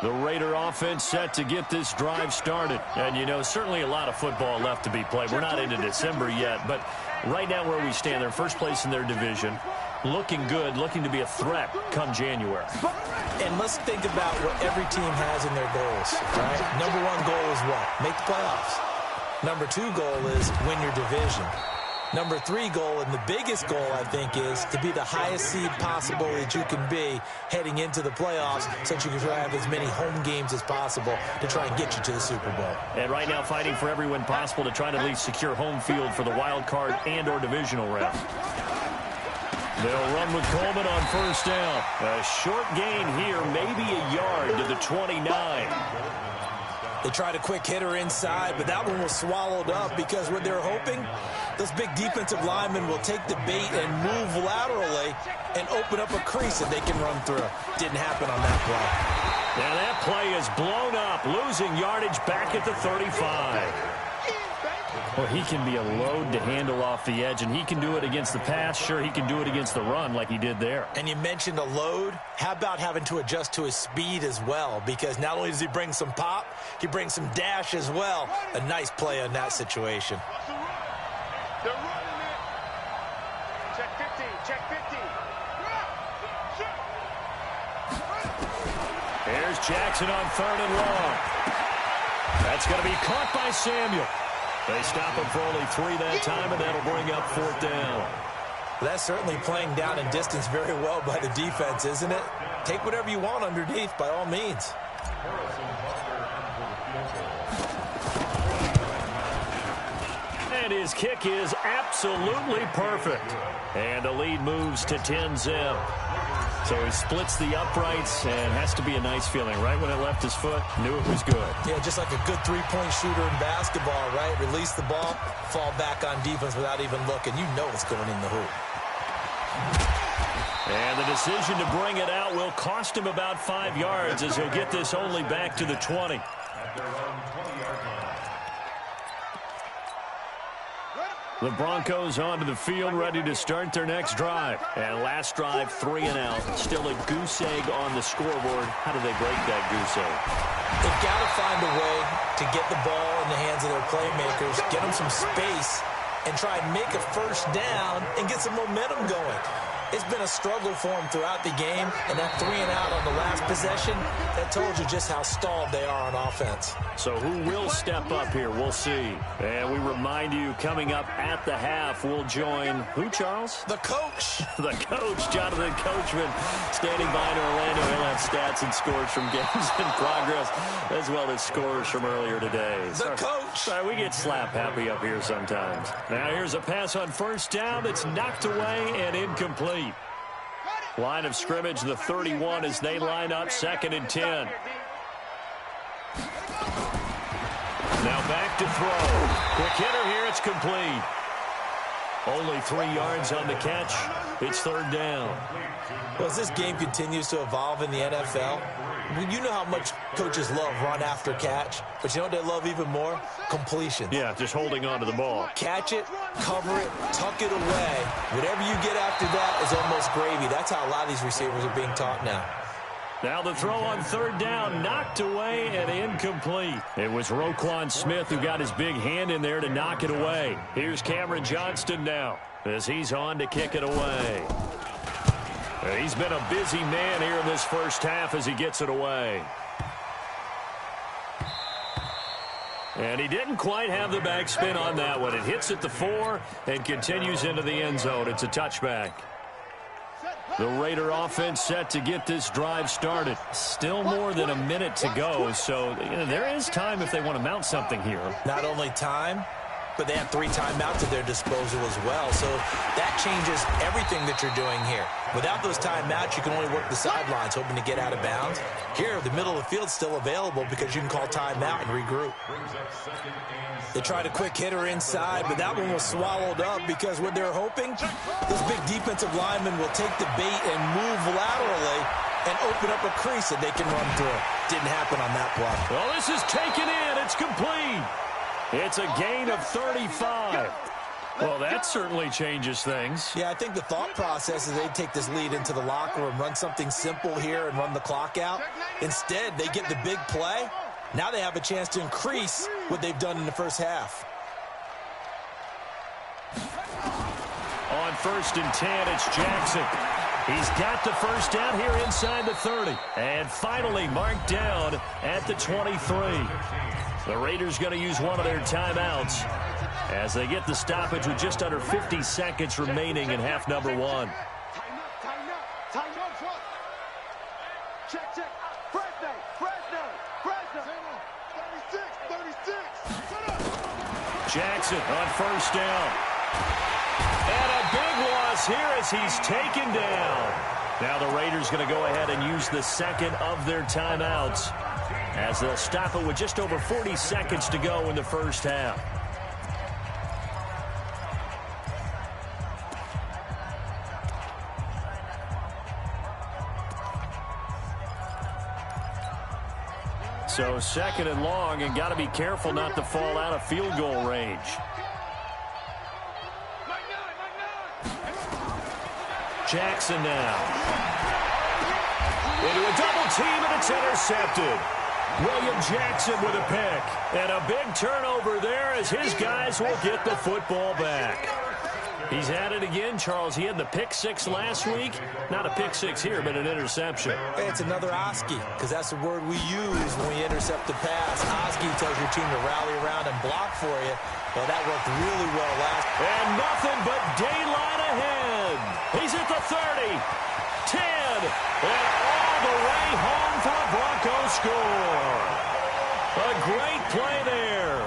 Speaker 1: The Raider offense set to get this drive started. And, you know, certainly a lot of football left to be played. We're not into December yet, but right now where we stand, they're first place in their division. Looking good, looking to be a threat come January.
Speaker 2: And let's think about what every team has in their goals, right? Number 1 goal is what? Make the playoffs. Number 2 goal is win your division. Number 3 goal, and the biggest goal, I think, is to be the highest seed possible that you can be heading into the playoffs, so that you can try to have as many home games as possible to try and get you to the Super Bowl.
Speaker 1: And right now fighting for every win possible to try to at least secure home field for the wild card and or divisional round. They'll run with Coleman on first down. A short gain here, maybe a yard to the 29.
Speaker 2: They tried a quick hitter inside, but that one was swallowed up because what they're hoping, those big defensive linemen will take the bait and move laterally and open up a crease that they can run through. Didn't happen on that play.
Speaker 1: Now that play is blown up, losing yardage back at the 35. Well, he can be a load to handle off the edge, and he can do it against the pass. Sure, he can do it against the run like he did there.
Speaker 2: And you mentioned a load. How about having to adjust to his speed as well? Because not only does he bring some pop, he brings some dash as well. A nice play on that situation.
Speaker 3: They're running it. Check 15. Check 15.
Speaker 1: Here's Jackson on 3rd and long. That's going to be caught by Samuel. They stop him for only 3 that time, and that'll bring up 4th down.
Speaker 2: That's certainly playing down in distance very well by the defense, isn't it? Take whatever you want underneath, by all means.
Speaker 1: And his kick is absolutely perfect. And the lead moves to 10-zip. So he splits the uprights, and has to be a nice feeling. Right when it left his foot, knew it was good.
Speaker 2: Yeah, just like a good three-point shooter in basketball, right? Release the ball, fall back on defense without even looking. You know it's going in the hoop.
Speaker 1: And the decision to bring it out will cost him about 5 yards, as he'll get this only back to the 20.
Speaker 4: At their own 20-yard line.
Speaker 1: The Broncos onto the field, ready to start their next drive. And last drive, 3 and out. Still a goose egg on the scoreboard. How do they break that goose egg?
Speaker 2: They've got to find a way to get the ball in the hands of their playmakers, get them some space, and try and make a first down and get some momentum going. It's been a struggle for them throughout the game, and that 3 and out on the last possession, that told you just how stalled they are on offense.
Speaker 1: So who will step up here? We'll see. And we remind you, coming up at the half, we'll join who, Charles?
Speaker 2: The coach.
Speaker 1: The coach, Jonathan Coachman, standing by in Orlando. He'll have stats and scores from games in progress, as well as scores from earlier today.
Speaker 2: The coach.
Speaker 1: Sorry, we get slap happy up here sometimes. Now here's a pass on 1st down that's knocked away and incomplete. Line of scrimmage, the 31, as they line up 2nd and 10. Now back to throw. Quick hitter here, it's complete. Only 3 yards on the catch. It's 3rd down.
Speaker 2: Well, as this game continues to evolve in the NFL, you know how much coaches love run after catch, but you know what they love even more? Completion.
Speaker 1: Yeah, just holding on to the ball.
Speaker 2: Catch it, cover it, tuck it away. Whatever you get after that is almost gravy. That's how a lot of these receivers are being taught now.
Speaker 1: Now the throw on 3rd down, knocked away and incomplete. It was Roquan Smith who got his big hand in there to knock it away. Here's Cameron Johnston now, as he's on to kick it away. He's been a busy man here in this first half as he gets it away. And he didn't quite have the backspin on that one. It hits at the 4 and continues into the end zone. It's a touchback. The Raider offense set to get this drive started. Still more than a minute to go, so there is time if they want to mount something here.
Speaker 2: Not only time, but they have 3 timeouts at their disposal as well. So that changes everything that you're doing here. Without those timeouts, you can only work the sidelines, hoping to get out of bounds. Here, the middle of the field's still available because you can call timeout and regroup. They tried a quick hitter inside, but that one was swallowed up because what they're hoping, this big defensive lineman will take the bait and move laterally and open up a crease that they can run through. Didn't happen on that play.
Speaker 1: Well, this is taken in. It's complete. It's a gain of 35. Well, that certainly changes things.
Speaker 2: Yeah, I think the thought process is they'd take this lead into the locker room, run something simple here and run the clock out. Instead, they get the big play. Now they have a chance to increase what they've done in the first half.
Speaker 1: On 1st and 10, it's Jackson. He's got the first down here inside the 30. And finally marked down at the 23. The Raiders going to use one of their timeouts as they get the stoppage with just under 50 seconds remaining in half number 1.
Speaker 3: Tighten up front. Check. Fresno. 36.
Speaker 1: Jackson on 1st down. And a big loss here as he's taken down. Now the Raiders going to go ahead and use the second of their timeouts as they'll stop it with just over 40 seconds to go in the first half. So second and long, and got to be careful not to fall out of field goal range. Jackson now. Into a double team, and it's intercepted. William Jackson with a pick. And a big turnover there as his guys will get the football back. He's at it again, Charles. He had the pick six last week. Not a pick six here, but an interception.
Speaker 2: Hey, it's another Oski, because that's the word we use when we intercept the pass. Oski tells your team to rally around and block for you. Well, that worked really well last.
Speaker 1: And nothing but daylight ahead. He's at the 30, 10, and all the way home for a Broncos score. A great play there.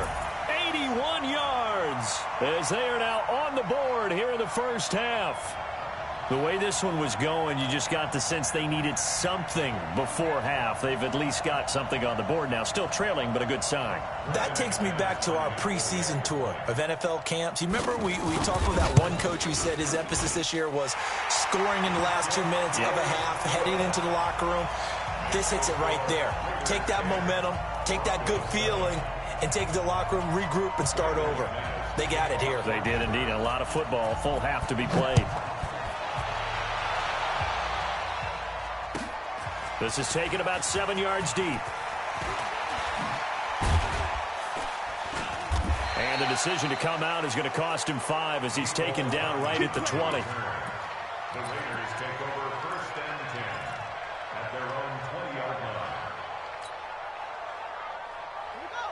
Speaker 1: 81 yards as they are now on the board here in the first half. The way this one was going, you just got the sense they needed something before half. They've at least got something on the board now. Still trailing, but a good sign.
Speaker 2: That takes me back to our preseason tour of NFL camps. You remember we talked with that one coach who said his emphasis this year was scoring in the last 2 minutes of a half, heading into the locker room. This hits it right there. Take that momentum, take that good feeling, and take the locker room, regroup, and start over. They got it here.
Speaker 1: They did indeed. A lot of football, full half to be played. This is taken about 7 yards deep. And the decision to come out is going to cost him 5 as he's taken down right at the 20.
Speaker 4: The Raiders take over first and 10 at their own 20-yard line.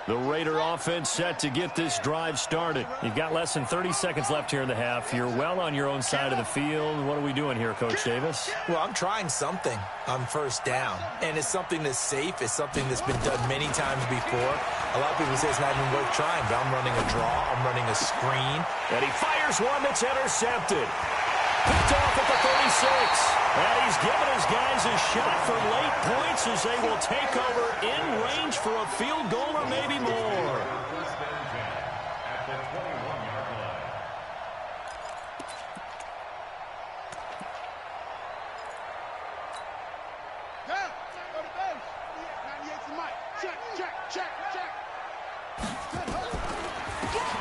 Speaker 1: The Raider offense set to get this drive started. You've got less than 30 seconds left here in the half. You're well on your own side of the field. What are we doing here, Coach Davis?
Speaker 2: Well, I'm trying something on first down, and it's something that's safe. It's something that's been done many times before. A lot of people say it's not even worth trying, but I'm running a draw. I'm running a screen.
Speaker 1: And he fires one that's intercepted. Picked off at the 36. And he's given his guys a shot for late points as they will take over in range for a field goal or maybe more.
Speaker 4: First and 10 at the 21-yard line.
Speaker 3: Down. Go to base. 98's the mic. Check.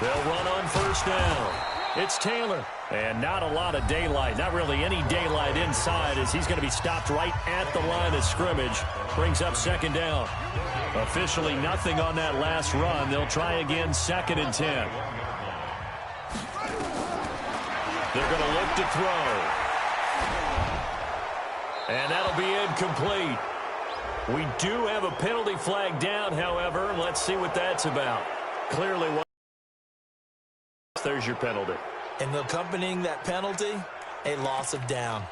Speaker 1: They'll run on first down. It's Taylor. And not a lot of daylight. Not really any daylight inside as he's going to be stopped right at the line of scrimmage. Brings up second down. Officially nothing on that last run. They'll try again second and 10. They're going to look to throw. And that'll be incomplete. We do have a penalty flag down, however. Let's see what that's about. Clearly, there's your penalty.
Speaker 2: And accompanying that penalty, a loss of down.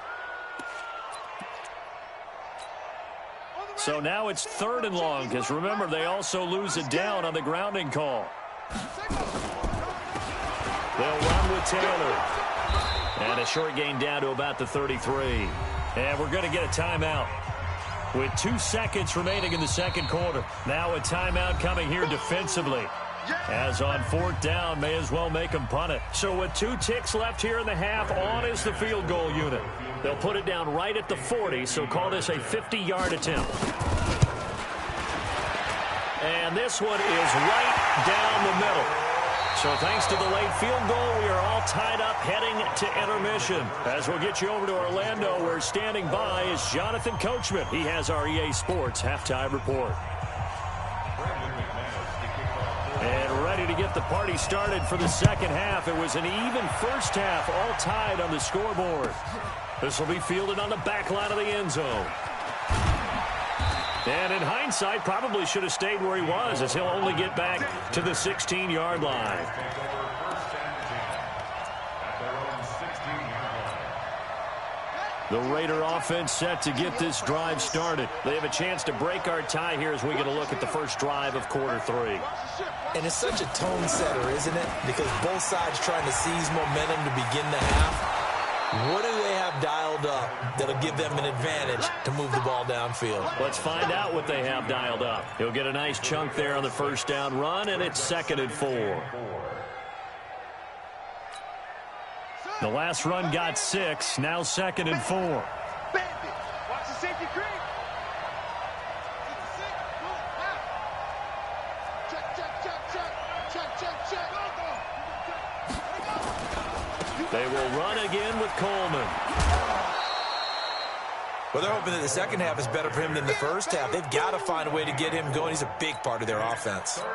Speaker 1: So now it's third and long, because remember, they also lose a down on the grounding call. They'll run with Taylor. And a short gain down to about the 33. And we're going to get a timeout with 2 seconds remaining in the second quarter. Now a timeout coming here defensively. As on fourth down, may as well make them punt it. So with 2 ticks left here in the half, on is the field goal unit. They'll put it down right at the 40, so call this a 50-yard attempt. And this one is right down the middle. So thanks to the late field goal, we are all tied up heading to intermission. As we'll get you over to Orlando, where standing by is Jonathan Coachman. He has our EA Sports halftime report. And ready to get the party started for the second half. It was an even first half, all tied on the scoreboard. This will be fielded on the back line of the end zone. And in hindsight, probably should have stayed where he was, as he'll only get back to the 16-yard line. The Raider offense set to get this drive started. They have a chance to break our tie here as we get a look at the first drive of quarter 3.
Speaker 2: And it's such a tone setter, isn't it? Because both sides trying to seize momentum to begin the half. What do they have dialed up that'll give them an advantage to move the ball downfield?
Speaker 1: Let's find out what they have dialed up. He'll get a nice chunk there on the first down run, and it's 2nd and 4. The last run got 6, now 2nd and 4.
Speaker 3: Watch the safety creep.
Speaker 1: They will run again with Coleman.
Speaker 2: Well, they're hoping that the second half is better for him than the first half. They've got to find a way to get him going. He's a big part of their offense.
Speaker 3: Let's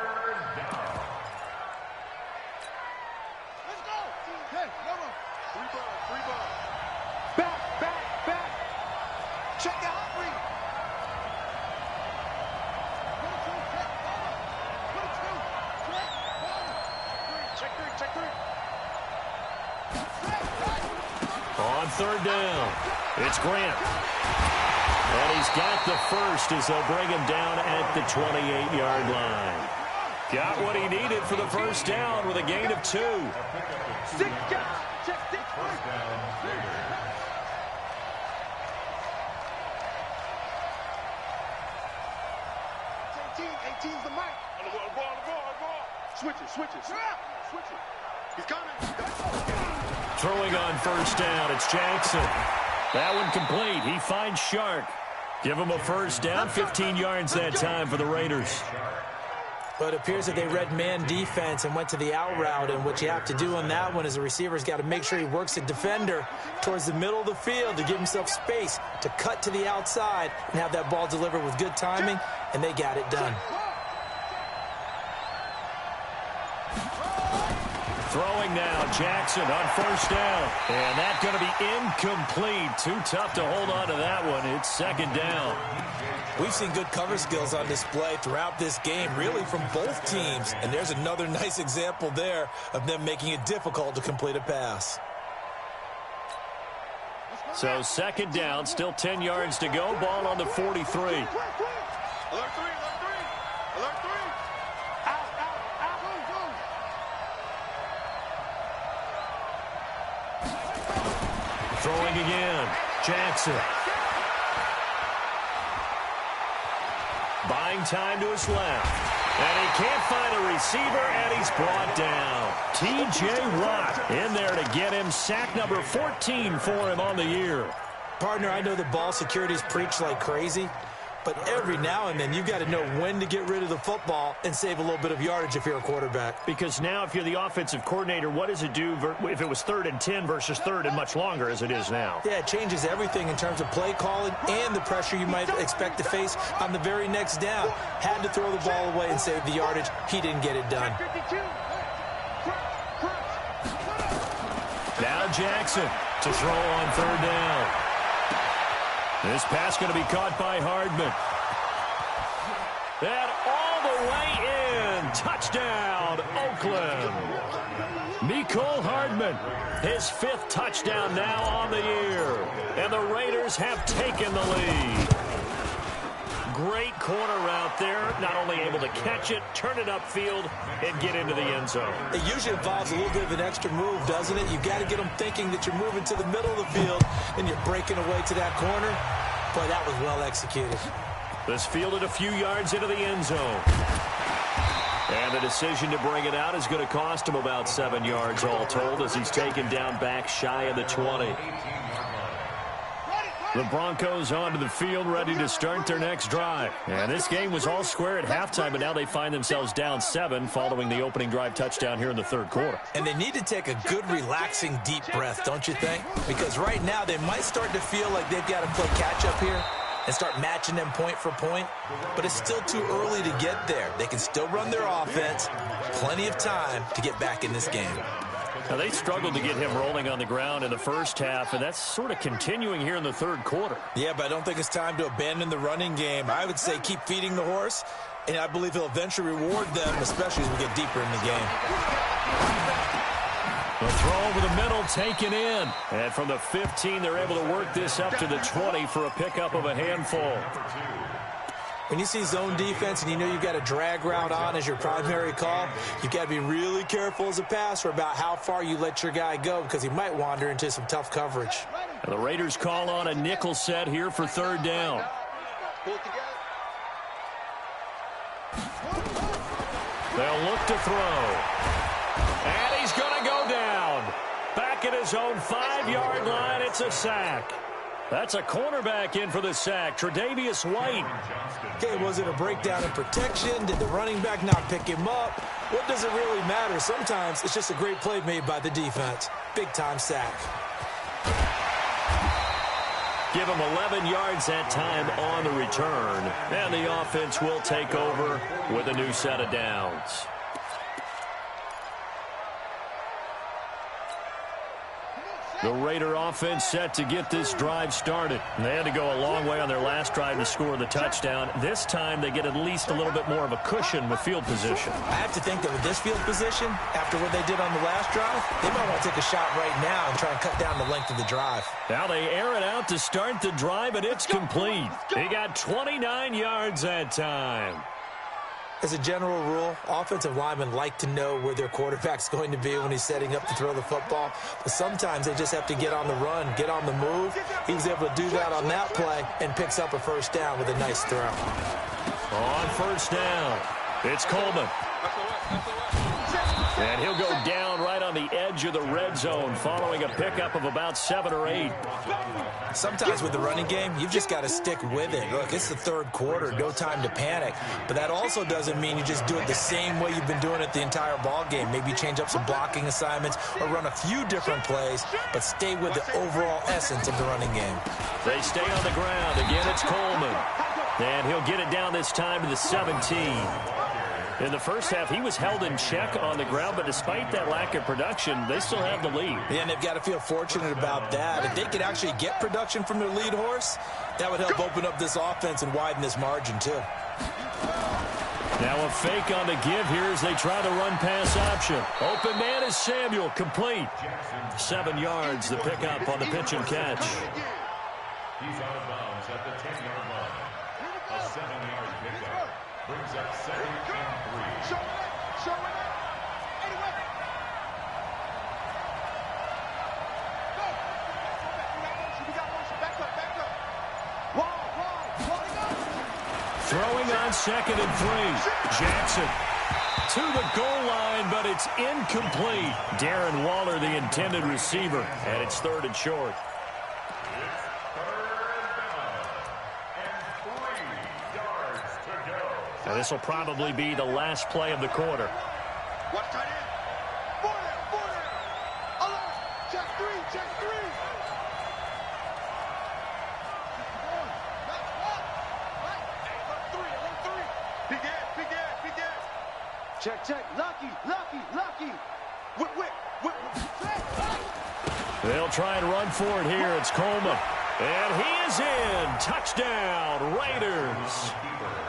Speaker 3: go. Hey, come on. Three ball. Back. Check out. Check three.
Speaker 1: On third down, it's Grant. And he's got the first as they'll bring him down at the 28-yard line. Got what he needed for the first down with a gain of 2.
Speaker 3: 6 down. Check 6. First down. 18's the mic. On the ball. Switch it. He's coming.
Speaker 1: Throwing on first down, it's Jackson. That one complete. He finds Shark. Give him a first down, 15 yards that time for the Raiders.
Speaker 2: But it appears that they read man defense and went to the out route, and what you have to do on that one is the receiver's got to make sure he works the defender towards the middle of the field to give himself space to cut to the outside and have that ball delivered with good timing, and they got it done.
Speaker 1: Throwing now, Jackson on first down. And that's going to be incomplete. Too tough to hold on to that one. It's second down.
Speaker 2: We've seen good cover skills on display throughout this game, really from both teams. And there's another nice example there of them making it difficult to complete a pass.
Speaker 1: So second down, still 10 yards to go. Ball on the 43.
Speaker 3: Alert 3. Out.
Speaker 1: Throwing again. Jackson. Buying time to his left. And he can't find a receiver, and he's brought down. T.J. Watt in there to get him. Sack number 14 for him on the year.
Speaker 2: Partner, I know the ball security's preached like crazy, but every now and then you've got to know when to get rid of the football and save a little bit of yardage if you're a quarterback.
Speaker 1: Because now if you're the offensive coordinator, what does it do if it was 3rd and 10 versus 3rd and much longer as it is now?
Speaker 2: Yeah, it changes everything in terms of play calling and the pressure you might expect to face on the very next down. Had to throw the ball away and save the yardage. He didn't get it done.
Speaker 1: Now Jackson to throw on third down. This pass going to be caught by Hardman. And all the way in. Touchdown, Oakland. Mecole Hardman, his 5th touchdown now on the year. And the Raiders have taken the lead. Great corner route there. Not only able to catch it, turn it upfield, and get into the end zone.
Speaker 2: It usually involves a little bit of an extra move, doesn't it? You've got to get them thinking that you're moving to the middle of the field and you're breaking away to that corner. Boy, that was well executed.
Speaker 1: This fielded a few yards into the end zone. And the decision to bring it out is going to cost him about 7 yards all told as he's taken down back shy of the 20. The Broncos onto the field ready to start their next drive. And this game was all square at halftime, but now they find themselves down 7 following the opening drive touchdown here in the 3rd quarter.
Speaker 2: And they need to take a good, relaxing, deep breath, don't you think? Because right now they might start to feel like they've got to play catch-up here and start matching them point for point. But it's still too early to get there. They can still run their offense. Plenty of time to get back in this game.
Speaker 1: Now, they struggled to get him rolling on the ground in the first half, and that's sort of continuing here in the 3rd quarter.
Speaker 2: Yeah, but I don't think it's time to abandon the running game. I would say keep feeding the horse, and I believe he'll eventually reward them, especially as we get deeper in the game.
Speaker 1: The throw over the middle taken in. And from the 15, they're able to work this up to the 20 for a pickup of a handful.
Speaker 2: When you see zone defense and you know you've got a drag route on as your primary call, you've got to be really careful as a passer about how far you let your guy go because he might wander into some tough coverage.
Speaker 1: And the Raiders call on a nickel set here for 3rd down. They'll look to throw. And he's going to go down. Back at his own 5-yard line, it's a sack. That's a cornerback in for the sack, Tre'Davious White.
Speaker 2: Okay, was it a breakdown in protection? Did the running back not pick him up? What does it really matter? Sometimes it's just a great play made by the defense. Big-time sack.
Speaker 1: Give him 11 yards that time on the return. And the offense will take over with a new set of downs. The Raider offense set to get this drive started. They had to go a long way on their last drive to score the touchdown. This time they get at least a little bit more of a cushion with field position.
Speaker 2: I have to think that with this field position, after what they did on the last drive, they might want to take a shot right now and try and cut down the length of the drive.
Speaker 1: Now they air it out to start the drive, and it's complete. He got 29 yards that time.
Speaker 2: As a general rule, offensive linemen like to know where their quarterback's going to be when he's setting up to throw the football. But sometimes they just have to get on the run, get on the move. He was able to do that on that play and picks up a first down with a nice throw.
Speaker 1: On first down, it's Coleman. And he'll go down right on the edge of the red zone following a pickup of about 7 or 8.
Speaker 2: Sometimes with the running game, you've just got to stick with it. Look, it's the third quarter, no time to panic. But that also doesn't mean you just do it the same way you've been doing it the entire ball game. Maybe change up some blocking assignments or run a few different plays, but stay with the overall essence of the running game.
Speaker 1: They stay on the ground. Again, it's Coleman. And he'll get it down this time to the 17. In the first half, he was held in check on the ground, but despite that lack of production, they still have the lead.
Speaker 2: Yeah, and they've got to feel fortunate about that. If they could actually get production from their lead horse, that would help open up this offense and widen this margin, too.
Speaker 1: Now a fake on the give here as they try the run-pass option. Open man is Samuel, complete. 7 yards, the pickup on the pitch and catch.
Speaker 4: He's out of bounds at the 10-yard line. A 7-yard pickup brings up 2nd and 3.
Speaker 3: Show it. Anyway. Go. We got motion. Back up. Wall.
Speaker 1: Throwing on 2nd and 3. Jackson to the goal line, but it's incomplete. Darren Waller, the intended receiver, and it's 3rd and short. Now this will probably be the last play of the quarter.
Speaker 3: Watch tight end. Border. Alert. Check three. Big Ed. Check. Lucky. Whip.
Speaker 1: They'll try and run for it here. It's Coleman. And he is in. Touchdown, Raiders.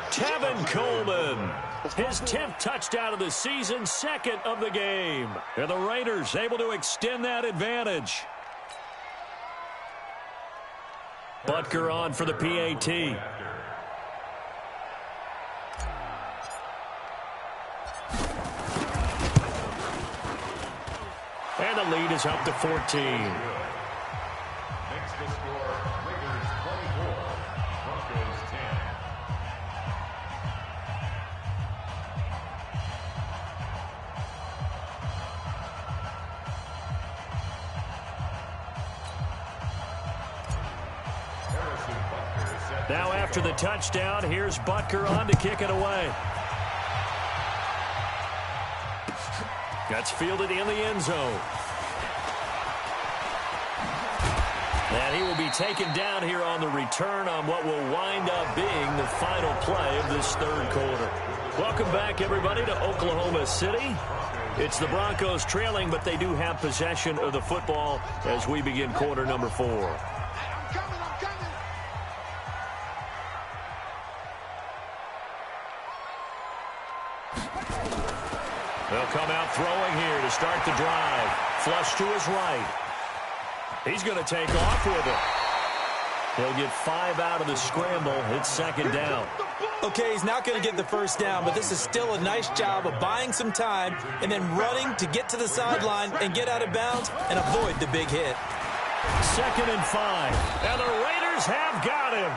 Speaker 1: Tevin Coleman, his 10th touchdown of the season, 2nd of the game. And the Raiders able to extend that advantage. Butker on for the PAT. And the lead is up to 14.
Speaker 4: Makes the score Raiders 24, Broncos 10.
Speaker 1: Now after the touchdown, here's Butker on to kick it away. That's fielded in the end zone. And he will be taken down here on the return on what will wind up being the final play of this third quarter. Welcome back, everybody, to Oklahoma City. It's the Broncos trailing, but they do have possession of the football as we begin quarter number 4.
Speaker 3: I'm coming.
Speaker 1: They'll come out throwing here to start the drive. Flush to his right. He's going to take off with it. He'll get 5 out of the scramble. It's 2nd down.
Speaker 2: Okay, he's not going to get the first down, but this is still a nice job of buying some time and then running to get to the sideline and get out of bounds and avoid the big hit.
Speaker 1: 2nd and 5. And the Raiders have got him.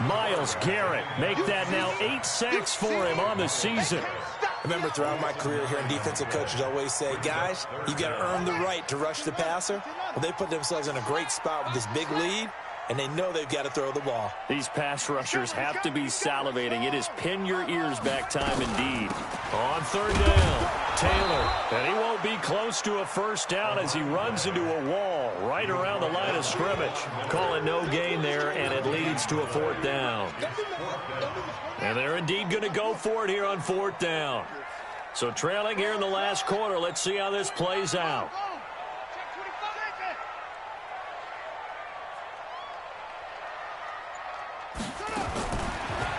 Speaker 1: Myles Garrett make that now 8 sacks for him on the season.
Speaker 2: I remember throughout my career here, defensive coaches always say, guys, you got to earn the right to rush the passer. Well, they put themselves in a great spot with this big lead, and they know they've got to throw the ball.
Speaker 1: These pass rushers have to be salivating. It is pin your ears back time indeed. On third down, Taylor, and he won't be close to a first down as he runs into a wall right around the line of scrimmage. Call it no gain there, and it leads to a fourth down. And they're indeed going to go for it here on fourth down. So trailing here in the last quarter, let's see how this plays out.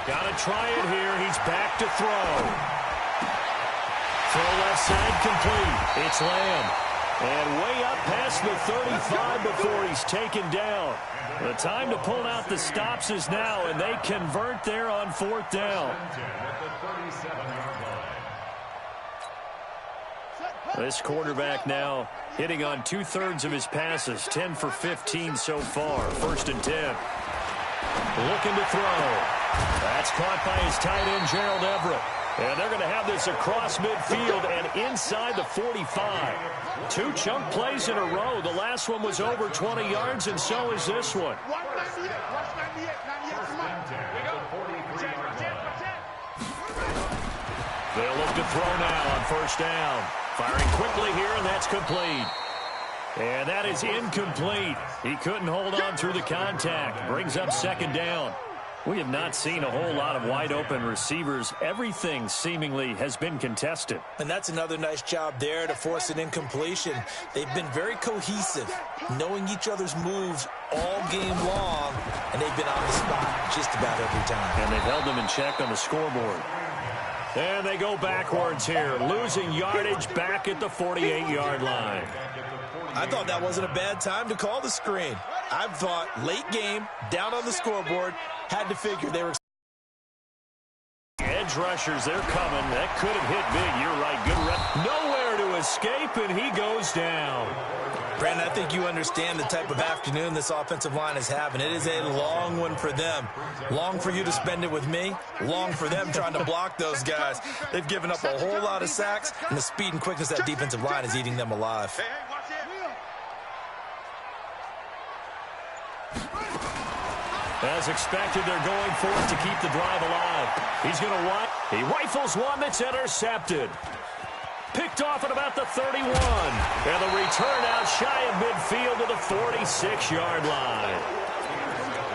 Speaker 1: Got to try it here. He's back to throw. Throw left side complete. It's Lamb. And way up past the 35 before he's taken down. The time to pull out the stops is now, and they convert there on fourth down. This quarterback now hitting on 2/3 of his passes, 10 for 15 so far. 1st and 10. Looking to throw. That's caught by his tight end, Gerald Everett. And they're going to have this across midfield and inside the 45. 2 chunk plays in a row. The last one was over 20 yards, and so is this one. They'll look to throw now on first down. Firing quickly here, and that's complete. And that is incomplete. He couldn't hold on through the contact. Brings up second down. We have not seen a whole lot of wide-open receivers. Everything seemingly has been contested.
Speaker 2: And that's another nice job there to force an incompletion. They've been very cohesive, knowing each other's moves all game long, and they've been on the spot just about every time.
Speaker 1: And they've held them in check on the scoreboard. And they go backwards here, losing yardage back at the 48-yard line.
Speaker 2: I thought that wasn't a bad time to call the screen. I thought late game, down on the scoreboard, had to figure they were.
Speaker 1: Edge rushers, they're coming. That could have hit big. You're right. Good rep. Nowhere to escape, and he goes down.
Speaker 2: Brandon, I think you understand the type of afternoon this offensive line is having. It is a long one for them. Long for you to spend it with me. Long for them trying to block those guys. They've given up a whole lot of sacks, and the speed and quickness of that defensive line is eating them alive.
Speaker 1: As expected, they're going for it to keep the drive alive. He's going to want. He rifles one that's intercepted. Picked off at about the 31. And the return out shy of midfield to the 46-yard line.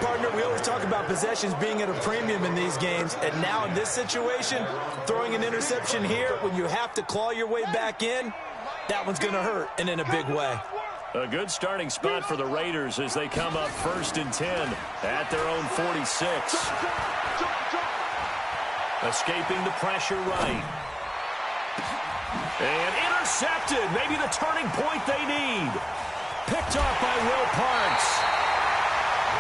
Speaker 2: Partner, we always talk about possessions being at a premium in these games, and now in this situation, throwing an interception here when you have to claw your way back in, that one's going to hurt, and in a big way.
Speaker 1: A good starting spot for the Raiders as they come up 1st and 10 at their own 46. Escaping the pressure right. And intercepted. Maybe the turning point they need. Picked off by Will Parks.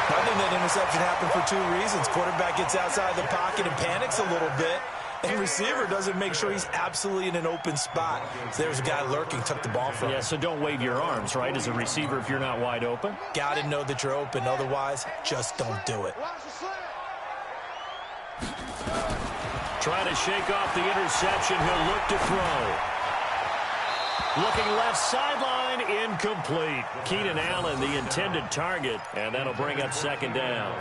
Speaker 2: I think that interception happened for 2 reasons. Quarterback gets outside the pocket and panics a little bit. And receiver doesn't make sure he's absolutely in an open spot. So there's a guy lurking, took the ball from him.
Speaker 1: Yeah, so don't wave your arms, right, as a receiver if you're not wide open.
Speaker 2: Got to know that you're open. Otherwise, just don't do it.
Speaker 1: Trying to shake off the interception. He'll look to throw. Looking left sideline, incomplete. Keenan Allen, the intended target, and that'll bring up second down.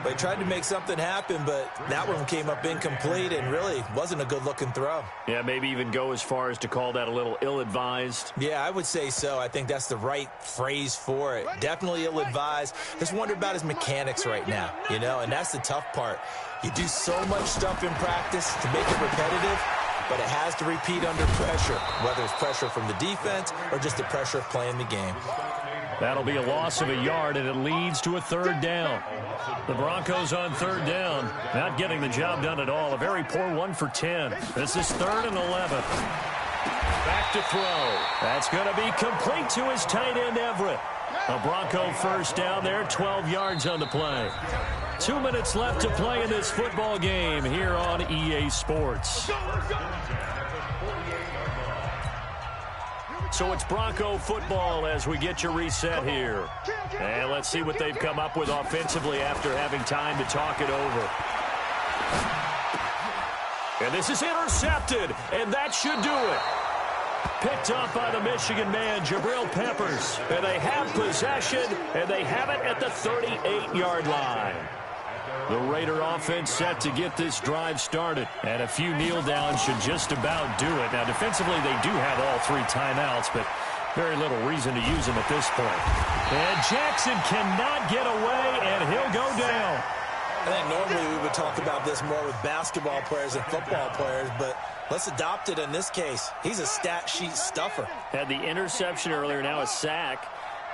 Speaker 2: They tried to make something happen, but that one came up incomplete and really wasn't a good-looking throw.
Speaker 1: Yeah, maybe even go as far as to call that a little ill-advised.
Speaker 2: Yeah, I would say so. I think that's the right phrase for it. Definitely ill-advised. Just wonder about his mechanics right now, you know, and that's the tough part. You do so much stuff in practice to make it repetitive, but it has to repeat under pressure, whether it's pressure from the defense or just the pressure of playing the game.
Speaker 1: That'll be a loss of a yard, and it leads to a third down. The Broncos on third down, not getting the job done at all. A very poor 1 for 10. This is 3rd and 11. Back to throw. That's going to be complete to his tight end, Everett. A Bronco first down there, 12 yards on the play. 2 minutes left to play in this football game here on EA Sports. So it's Bronco football as we get your reset here. And let's see what they've come up with offensively after having time to talk it over. And this is intercepted, and that should do it. Picked off by the Michigan man, Jabril Peppers. And they have possession, and they have it at the 38-yard line. The Raider offense set to get this drive started. And a few kneel downs should just about do it. Now, defensively, they do have all 3 timeouts, but very little reason to use them at this point. And Jackson cannot get away, and he'll go down.
Speaker 2: I think normally we would talk about this more with basketball players and football players, but let's adopt it in this case. He's a stat sheet stuffer.
Speaker 1: Had the interception earlier, now a sack.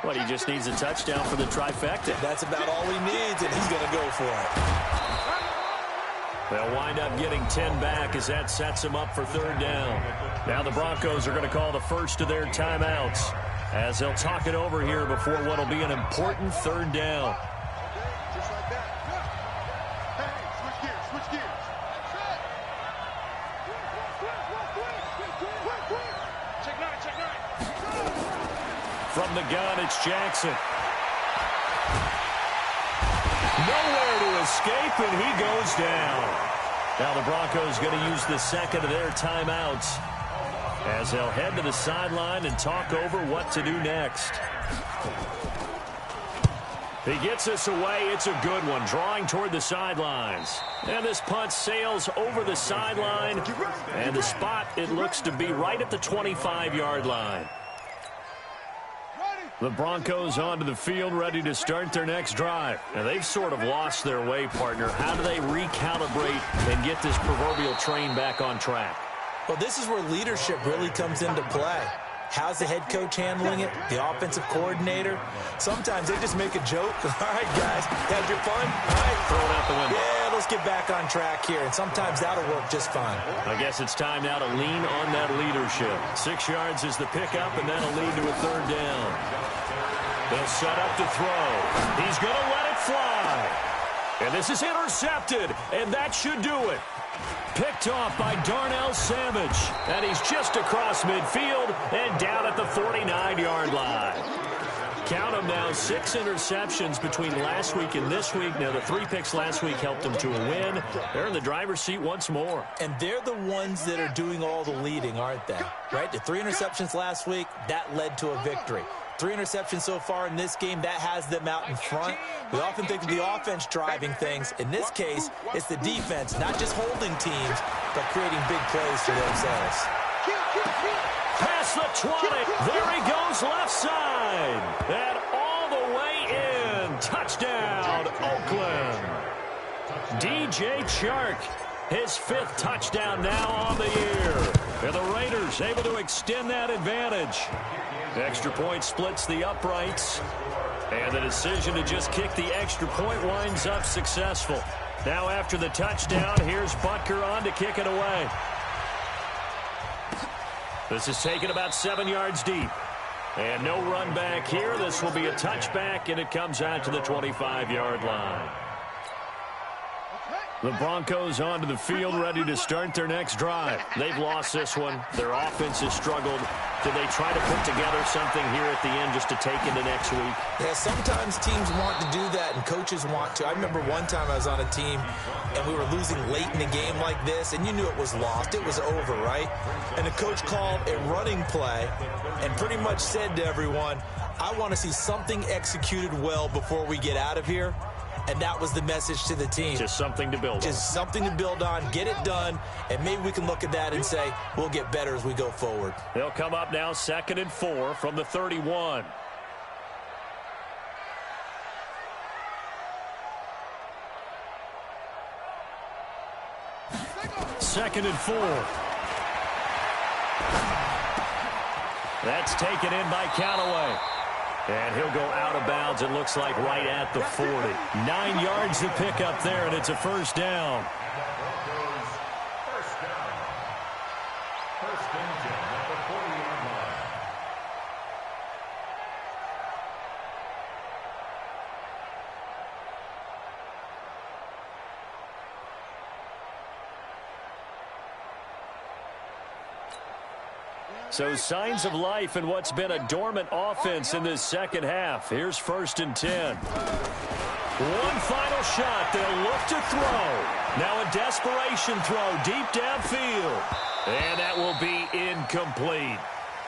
Speaker 1: What, he just needs a touchdown for the trifecta.
Speaker 2: That's about all he needs, and he's going to go for it.
Speaker 1: They'll wind up getting 10 back as that sets them up for 3rd down. Now the Broncos are going to call the first of their timeouts as they'll talk it over here before what will be an important 3rd down.
Speaker 3: Just like that. Hey, switch gears. Check 9.
Speaker 1: From the gun, it's Jackson. Nowhere to escape, and he goes down. Now the Broncos going to use the second of their timeouts as they'll head to the sideline and talk over what to do next. He gets us away. It's a good one, drawing toward the sidelines. And this punt sails over the sideline, and the spot, it looks to be right at the 25-yard line. The Broncos onto the field, ready to start their next drive. Now, they've sort of lost their way, partner. How do they recalibrate and get this proverbial train back on track?
Speaker 2: Well, this is where leadership really comes into play. How's the head coach handling it? The offensive coordinator? Sometimes they just make a joke. All right, guys, had your fun? All right.
Speaker 1: Throw it out the window.
Speaker 2: Yeah, let's get back on track here. And sometimes that'll work just fine.
Speaker 1: I guess it's time now to lean on that leadership. 6 yards is the pickup, and that'll lead to a 3rd down. They'll set up to throw. He's going to let it fly. And this is intercepted, and that should do it. Picked off by Darnell Savage. And he's just across midfield and down at the 49-yard line. Count them now, 6 interceptions between last week and this week. Now, the 3 picks last week helped them to a win. They're in the driver's seat once more.
Speaker 2: And they're the ones that are doing all the leading, aren't they? Right? The 3 interceptions last week, that led to a victory. 3 interceptions so far in this game, that has them out in front. We often think of the offense driving things. In this case, it's the defense, not just holding teams, but creating big plays for themselves.
Speaker 1: Past the 20. There he goes, left side. And all the way in. Touchdown, Oakland. DJ Chark, his 5th touchdown now on the year. And the Raiders able to extend that advantage. Extra point splits the uprights. And the decision to just kick the extra point winds up successful. Now after the touchdown, here's Butker on to kick it away. This is taken about 7 yards deep. And no run back here. This will be a touchback, and it comes out to the 25-yard line. The Broncos onto the field, ready to start their next drive. They've lost this one. Their offense has struggled. Do they try to put together something here at the end just to take into next week?
Speaker 2: Yeah, sometimes teams want to do that, and coaches want to. I remember one time I was on a team, and we were losing late in a game like this, and you knew it was lost. It was over, right? And the coach called a running play and pretty much said to everyone, I want to see something executed well before we get out of here. And that was the message to the team.
Speaker 1: Just something to build on.
Speaker 2: Just something to build on, get it done, and maybe we can look at that and say, we'll get better as we go forward.
Speaker 1: They'll come up now 2nd and 4 from the 31. Second and 4. That's taken in by Callaway. And he'll go out of bounds, it looks like, right at the 40. 9 yards to pick up there, and it's a 1st down.
Speaker 4: First and 10 at the 40-yard line.
Speaker 1: So signs of life in what's been a dormant offense in this second half. Here's 1st and 10. One final shot. They'll look to throw. Now a desperation throw deep downfield. And that will be incomplete.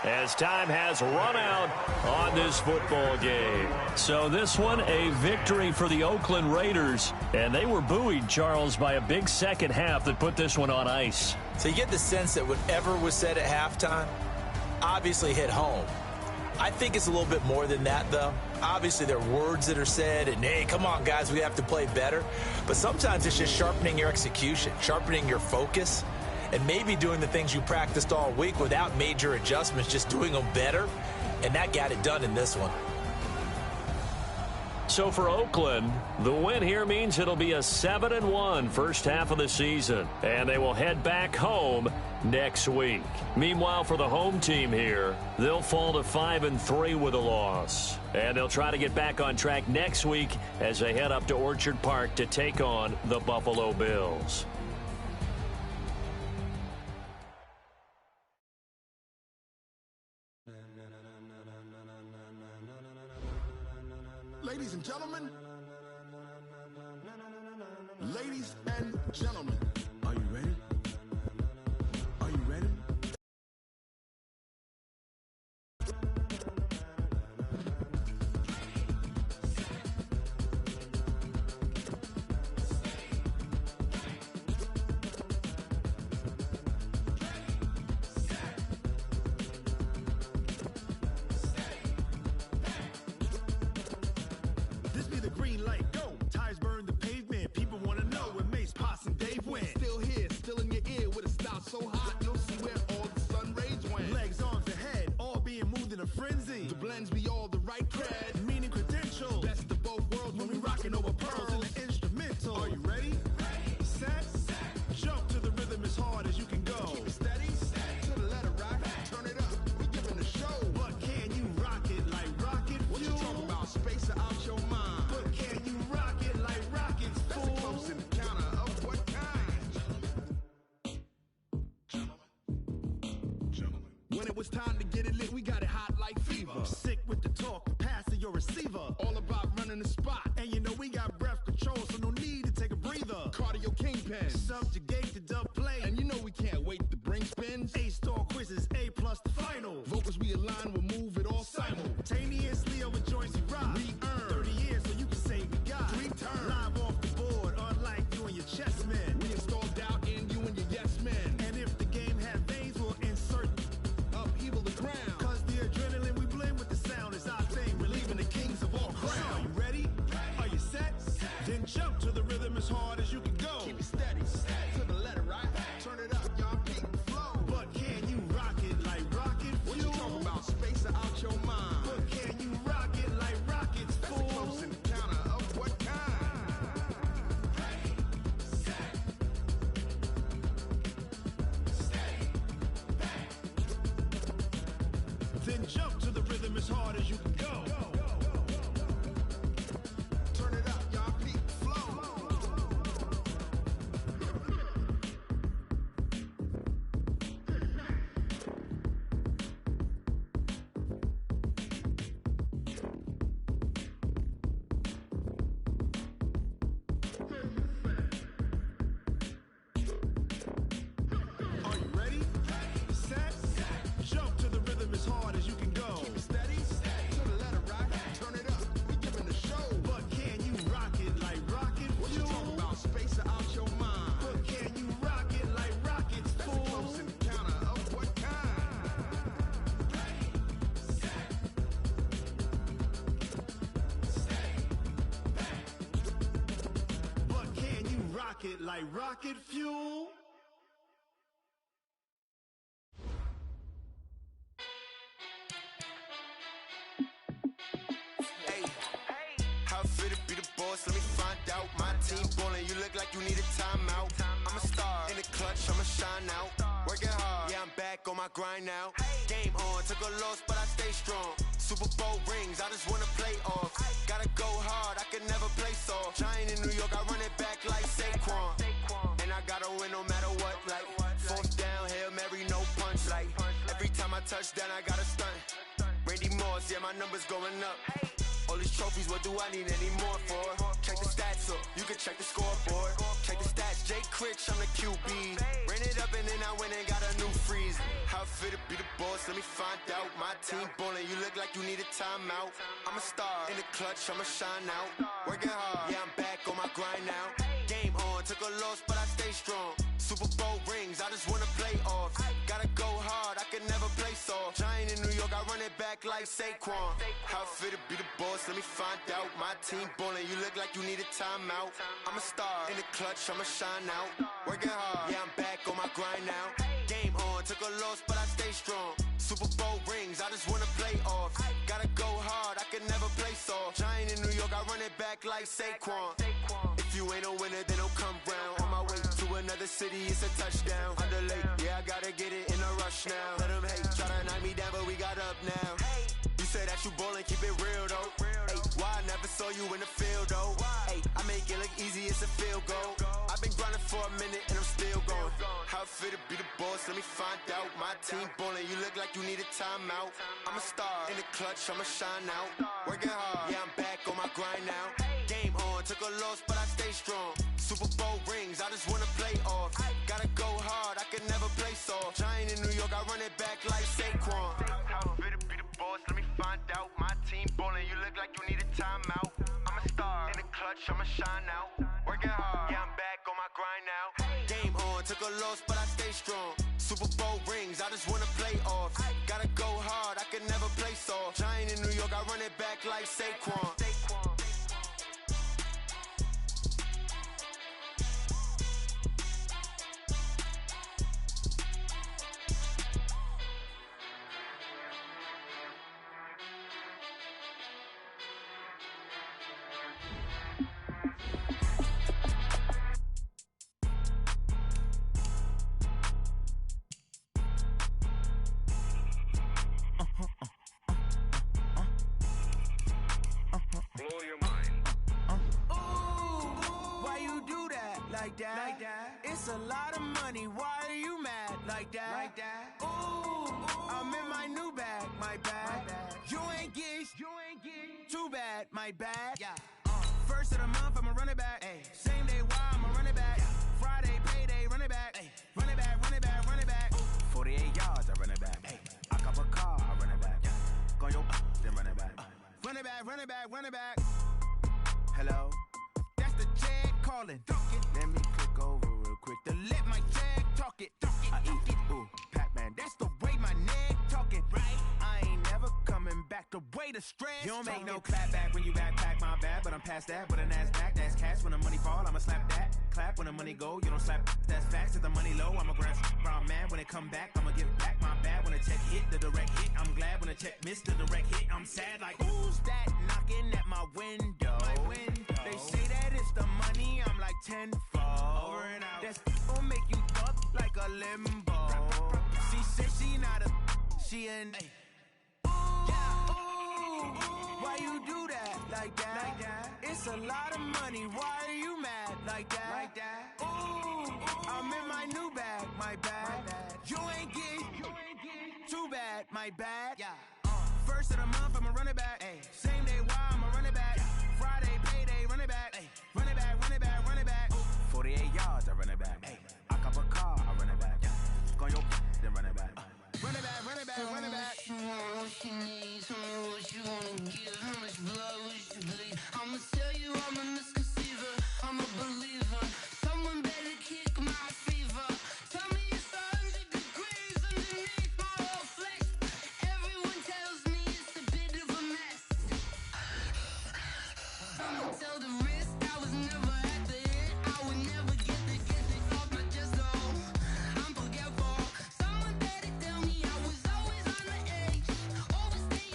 Speaker 1: as time has run out on this football game. So this one, a victory for the Oakland Raiders. And they were buoyed, Charles, by a big second half that put this one on ice.
Speaker 2: So you get the sense that whatever was said at halftime obviously hit home. I think it's a little bit more than that, though. Obviously, there are words that are said, and, hey, come on, guys, we have to play better. But sometimes it's just sharpening your execution, sharpening your focus, and maybe doing the things you practiced all week without major adjustments, just doing them better. And that got it done in this one.
Speaker 1: So for Oakland, the win here means it'll be a 7-1 first half of the season, and they will head back home next week. Meanwhile, for the home team here, they'll fall to 5-3 with a loss, and they'll try to get back on track next week as they head up to Orchard Park to take on the Buffalo Bills.
Speaker 7: Ladies and gentlemen, ladies and gentlemen, are you ready? Are you ready? This be the green light, go. Tires burn the pavement. People want to know when Mace, Potts, and Dave went. Still here, still in your ear with a style so hot, you'll see where all the sun rays went. Legs, arms, ahead, all being moved in a frenzy. The blends be all the right cred, meaning credentials. Best of both worlds when we rocking over pearls in the instrumental. Are you ready? Set, jump to the rhythm as hard as you can go. Keep it steady, to the letter right, turn it up, we giving the show. But can you rock it like rocket fuel? What you talking about, space out your mind? But can you rock it like rockets, fool? That's a close encounter of what kind? Gentlemen. When it was time to get it lit, we got it hot like fever. Sick with the talk, pass to your receiver. All about running the spot. And you know we got breath control, so no need to take a breather. Cardio kingpin, subjugate the dub play. And you know we can't wait to bring spins. A-star quizzes, A+ the final. Vocals we align, we'll move it all simultaneously over joints we rock. We earn 30 years so you can say we got 3 turns. Live off the board, unlike you and your chess men. We install doubt in you and your yes men. And if the game had veins, we'll insert upheaval the ground. Cause the adrenaline we blend with the sound is our thing, relieving the kings of all crowns. Are you ready? Are you set? Then jump to the rhythm as hard as you can go. Keep it steady, to the letter right. Turn it up, y'all, peak the flow. But can you rock it like rocket fuel? What you talking about, space out your mind? But can you rock it like rockets, fool? That's a close encounter of what kind? Then jump to the rhythm as hard as you can go. Turn it up, y'all, peak the flow. Are you ready? Set, jump to the rhythm as hard as you can go. Keep it steady, to the letter right. Turn it up, we giving the show. But can you rock it like rocket fuel? What you talking about, space out your mind? But can you rock it like rockets, fool? That's a close encounter of what kind? But can you rock it like rocket fuel?
Speaker 6: Hey, how fit to be the boss? Let me find out. My team ballin', you look like you need a timeout. I'm a star in the clutch, I'ma shine out. Working hard, yeah, I'm back on my grind now. Game on, took a loss, but I stay strong. Super Bowl rings, I just wanna play off. Gotta go hard, I can never play soft. Giant in New York, I run it back like Saquon. And I gotta win no matter what, like fourth down, Hail Mary, no punch. Like every time I touch down, I gotta stunt. Randy Moss, yeah, my numbers going up. All these trophies, what do I need any more for? Check the stats up, you can check the scoreboard. Check the stats, Jay Critch, I'm the QB. Ran it up and then I went and got a new freeze. How How it feel to be the boss? Let me find out. My team ballin', you look like you need a timeout. I'm a star in the clutch, I'ma shine out. Working hard, yeah, I'm back on my grind now. Game on, took a loss, but I stay strong. Super Bowl rings, I just wanna play off. Gotta go hard, I can never play soft. Giant in New York, I run it back like Saquon. How it feel to be the boss? Let me find out. My team ballin', you look like you need a timeout. I'm a star in the clutch, I'ma shine out. Working hard, yeah, I'm back on my grind now. Game on, took a loss, but I stay strong. Super Bowl rings, I just wanna play off. Gotta go hard, I can never play soft. Giant in New York, I run it back like Saquon. If you ain't a winner, then don't come round. On my way to another city, it's a touchdown. Underlay, yeah, I gotta get it in a rush now. Let them hate, try to knock me down, but we got up now. You say that you ballin', keep it real though. Ay, why I never saw you in the field though? Ay, I make it look easy, it's a field goal. I've been grinding for a minute and I'm still going. How it feel to be the boss? Let me find out. My team ballin', you look like you need a timeout. I'm a star in the clutch, I'ma shine out. Working hard, yeah, I'm back on my grind now. Game on, took a loss, but I stay strong. Super Bowl rings, I just wanna play off. Gotta go hard, I can never play soft. Giant in New York, I run it back like Saquon. How it feel to be the boss? Let me find out. My team ballin', you look like you need a timeout. I'm a star in the clutch, I'ma shine out. Working hard, yeah, I'm back on my grind now. Game on, took a loss, but I stay strong. Super Bowl rings, I just wanna play off. Gotta go hard, I can never play soft. Giant in New York, I run it back like Saquon.
Speaker 8: Like that. It's a lot of money. Why are you mad like that? Like that. Ooh, I'm in my new bag. My bad. You ain't get. Too bad. My bad. Yeah. First of the month, I'ma run it back. Ay. Same day, why I'ma run it back. Yeah. Friday, payday, run it back. Ay. Run it back, run it back, run it back. 48 yards, I run it back. Ay. I cop a car, I run it back. Yeah. Go on your then run it back. Run it back, run it back, run it back. Hello? That's the Jag calling. Let me click over real quick to let my Jag talk it. I eat it, ooh, Pac-Man. That's the way my neck talking. Right? I ain't never coming back the way the stress. You don't make no clap back when you backpack, my bad. But I'm past that with an ass back. That's cash when the money fall. I'ma slap that. Clap when the money go. You don't slap. That's facts. If the money low, I'ma grab brown man. When it come back, I'ma give back my bad. When the check hit, the direct hit. I'm glad when the check missed the direct hit. I'm sad like who's that knocking at my window? They say that it's the money. I'm like tenfold. Over and out. That's gon' make you fuck like a limbo. She said she not a. She an. Why you do that like that? It's a lot of money. Why are you mad like that? Ooh, I'm in my new bag. My bad. You ain't get. Too bad. My bad. Yeah. First of the month, I'ma run it back. Ay. Same day, why I'ma run it back. Yeah. Friday, payday, run it back. Ay. Run it back, run it back, run it back. 48 yards, I run it back. Ay. I cop a car, I run it back. Yeah. Go on your then run it back. Run it back, run it back, run it back.
Speaker 9: Tell me what you want, what you need. Tell me what you wanna give. How much blood would you bleed? I'ma tell you I'm a misconceiver. I'm a believer. Someone better kick my fever. Tell me it's 100 degrees underneath my whole flesh. Everyone tells me it's a bit of a mess. I'ma tell the risk I was never at the end. I would never get the off my chest though. I'm forgetful. Someone better tell me I was always on the edge. Overstaying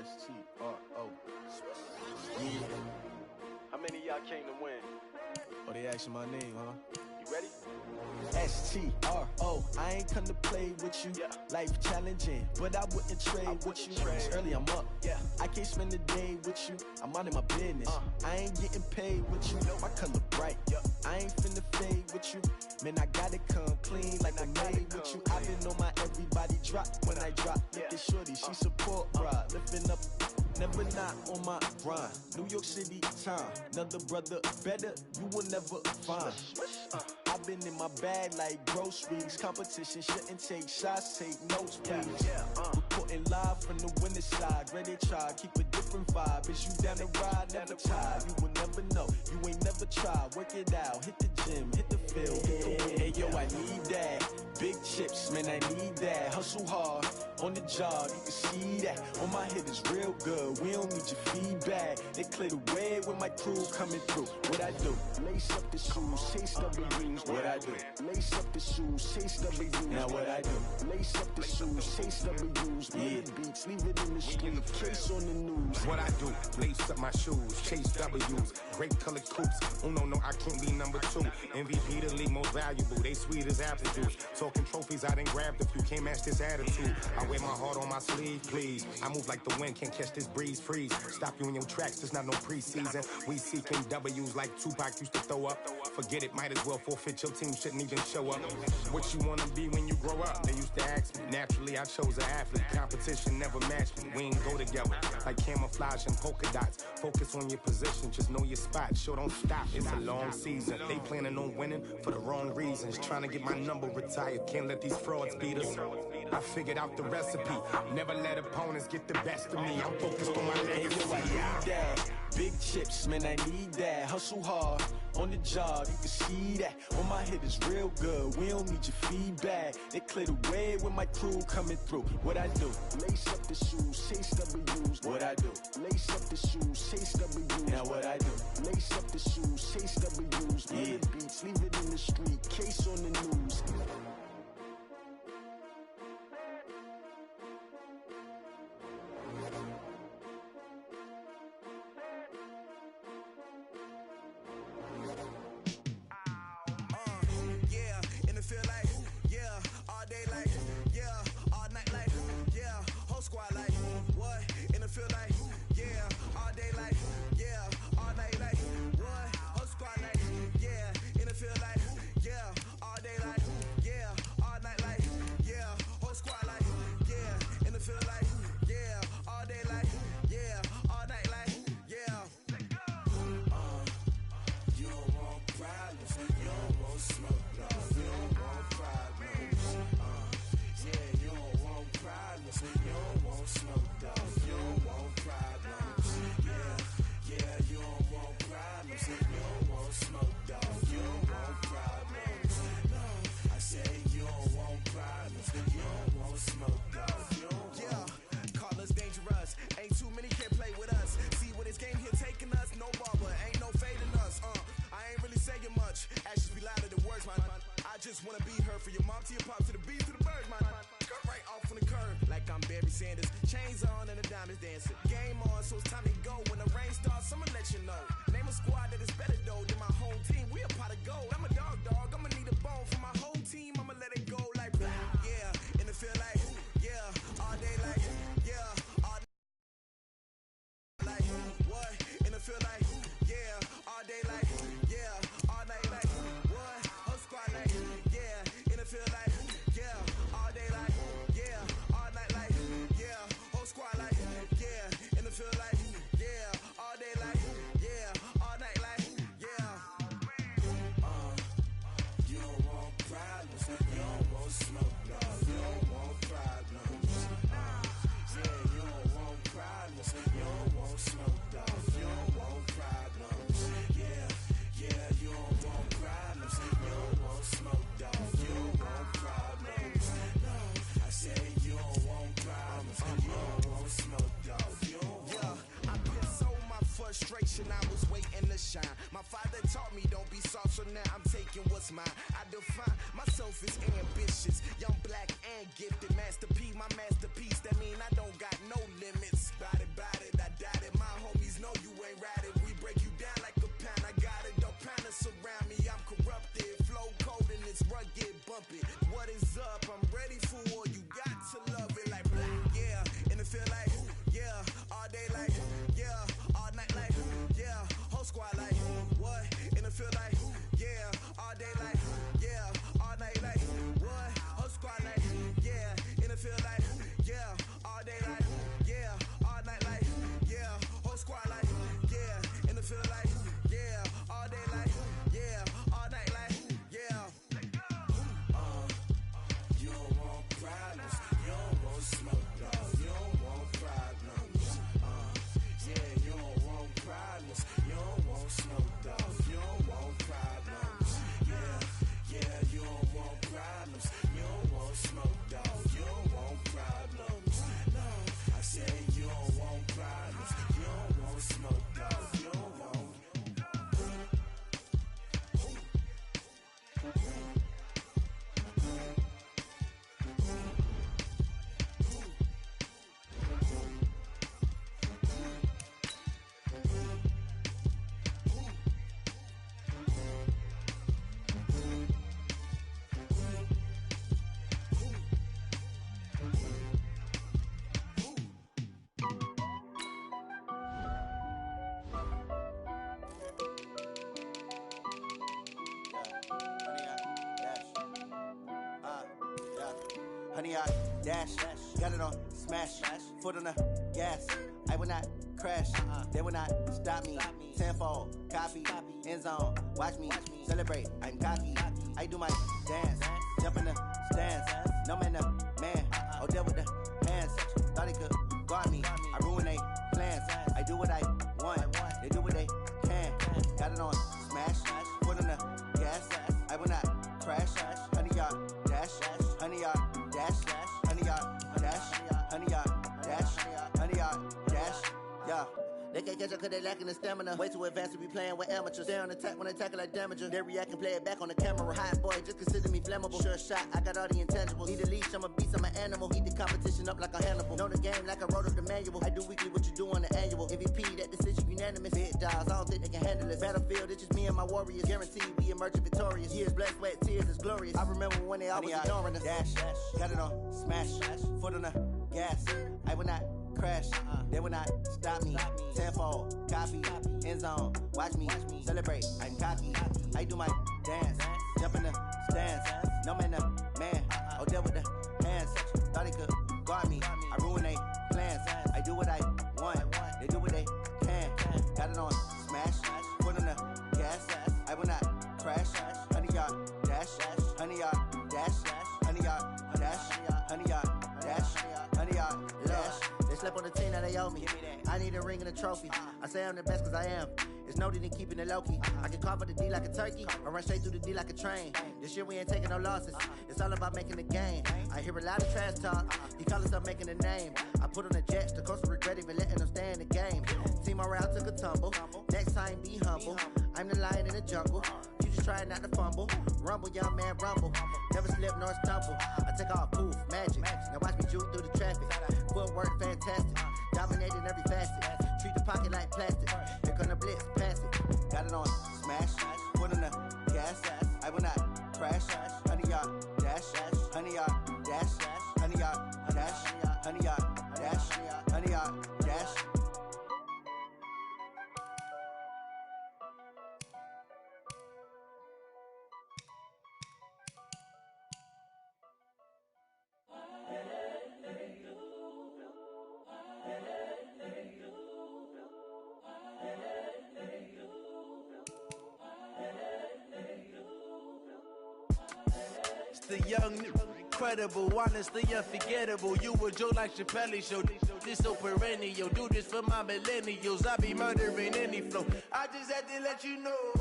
Speaker 6: S-T-R-O. Yeah. How many of y'all came to win? Oh, they asking my name, huh? You ready? S-T-R-O. I ain't come to play with you. Life challenging, but I wouldn't trade with you. It's early, I'm up. I can't spend the day with you. I'm minding my business. I ain't getting paid with you. My color bright. I ain't finna fade with you. Man, I gotta come clean like I made with you. I been on my everybody drop when I drop. Look at shorty, she support bride. Lifting up, never not on my grind. New York City time. Another brother better, you will never find. I've been in my bag like groceries. Competition shouldn't take shots, take notes, please. Reporting live from the winning side. Ready to try, keep a different vibe. Is you down the ride, never tired. You will never know, you ain't never tried. Work it out, hit the gym, hit the field, hit the win. Hey yo, I need that. Big chips, man, I need that. Hustle hard, on the job, you can see that. On my hit is real good, we don't need your feedback. They clear the way with my crew coming through. What I do? Lace up the shoes, chase W's. What I do? Lace up the shoes, chase W's. Now what I do? Lace up the shoes, chase W's. Yeah, beats, leave it in the street, case on the news.
Speaker 10: What I do? Lace up my shoes, chase W's. Great colored coops. Oh no, I can't be number 2. MVP the league most valuable. They sweet as apple juice. Talking trophies, I done grabbed a few. Can't match this attitude. I wear my heart on my sleeve, please. I move like the wind, can't catch this breeze. Freeze. Stop you in your tracks. There's not no preseason. We seeking W's like Tupac used to throw up. Forget it, might as well forfeit. Your team shouldn't even show up. What you wanna be when you grow up? They used to ask me. Naturally, I chose an athlete. Competition never matched me. We ain't go together like camouflage and polka dots. Focus on your position, just know your spot. Sure, don't stop. It's a long season. They planning on winning for the wrong reasons. Trying to get my number retired. Can't let these frauds beat us. I figured out the recipe. Never let opponents get the best of me. I'm focused on my legacy.
Speaker 6: I need that. Big chips, man, I need that. Hustle hard, on the job, you can see that. On my hit is real good, we don't need your feedback. They clear the way with my crew coming through. What I do? Lace up the shoes, chase W's. What I do? Lace up the shoes, chase W's. Now what I do? Lace up the shoes, chase W's. Yeah, beats, leave it in the street, case on the news. I was waiting to shine. My father taught me don't be soft, so now I'm taking what's mine. I define myself as ambitious, young, black, and gifted. Master P, my masterpiece. That mean I don't got no limits. Bout it,
Speaker 11: 100 yard dash, got it on smash, foot on the gas. I will not crash, they will not stop me. Tenfold, copy, end zone, watch me celebrate. I'm cocky, I do my dance, jump in the stands. No man, man, oh deal with the hands. Thought he could guard me, I ruin they plans. I do what I want, they do what they can. Got it on smash, foot on the gas. I will not crash, 100 yard dash, 100 yard dash, 100 yard dash, 100 yard dash, 100 yard dash, yeah. They can't catch up cause they lacking the stamina. Way too advanced to be playing with amateurs. Stay on attack when they tackle like damager. They react and play it back on the camera. Hot boy, just consider me flammable. Sure shot, I got all the intangibles. Need a leash, I'm a beast, I'm an animal. Heat the competition up like a Hannibal. Know the game like I wrote up the manual. I do weekly what you do on the annual. MVP, that decision unanimous. Big dogs, I don't think they can handle it. Battlefield, it's just me and my warriors. Guaranteed we emerge victorious. Years, blood, sweat, tears, it's glorious. I remember when they always ignoring us. Dash, got it on smash, foot on the gas. I will not crash, they will not stop me. Tenfold, copy, end zone, watch me celebrate. I'm cocky, I do my dance, jump in the stands. No man, man, oh deal with the hands. Thought he could guard me, I ruin they plans. I do what I want, they do what they can. Got it on smash, foot on the gas. I will not crash, 100 yard dash, 100 yard dash, 100 yard dash, 100 yard dash, 100 yard dash. They slept on the team, now they owe me. I need a ring and a trophy. I say I'm the best cause I am. It's no need in keeping it low-key. I can carve up the D like a turkey, or run straight through the D like a train. This year we ain't taking no losses. It's all about making the game. I hear a lot of trash talk. He call himself making a name. I put on the Jets, the coach will regret even letting them stay in the game. Team morale took a tumble. Next time be humble. I'm the lion in the jungle. You just try not to fumble. Rumble, young man, rumble. Never slip nor stumble. I take off, poof, magic. Now watch me juke through the traffic. Footwork fantastic. Dominating every facet. Treat the pocket like plastic. Here come the blitz, pass it. Got it on smash. Foot on the gas. I will not crash. 100 yard dash. 100 yard dash. 100 yard dash. 100 yard dash. 100 yard dash.
Speaker 8: The young, incredible, honestly unforgettable. You a joke like Chappelle show. This so perennial. Do this for my millennials. I be murdering any flow. I just had to let you know.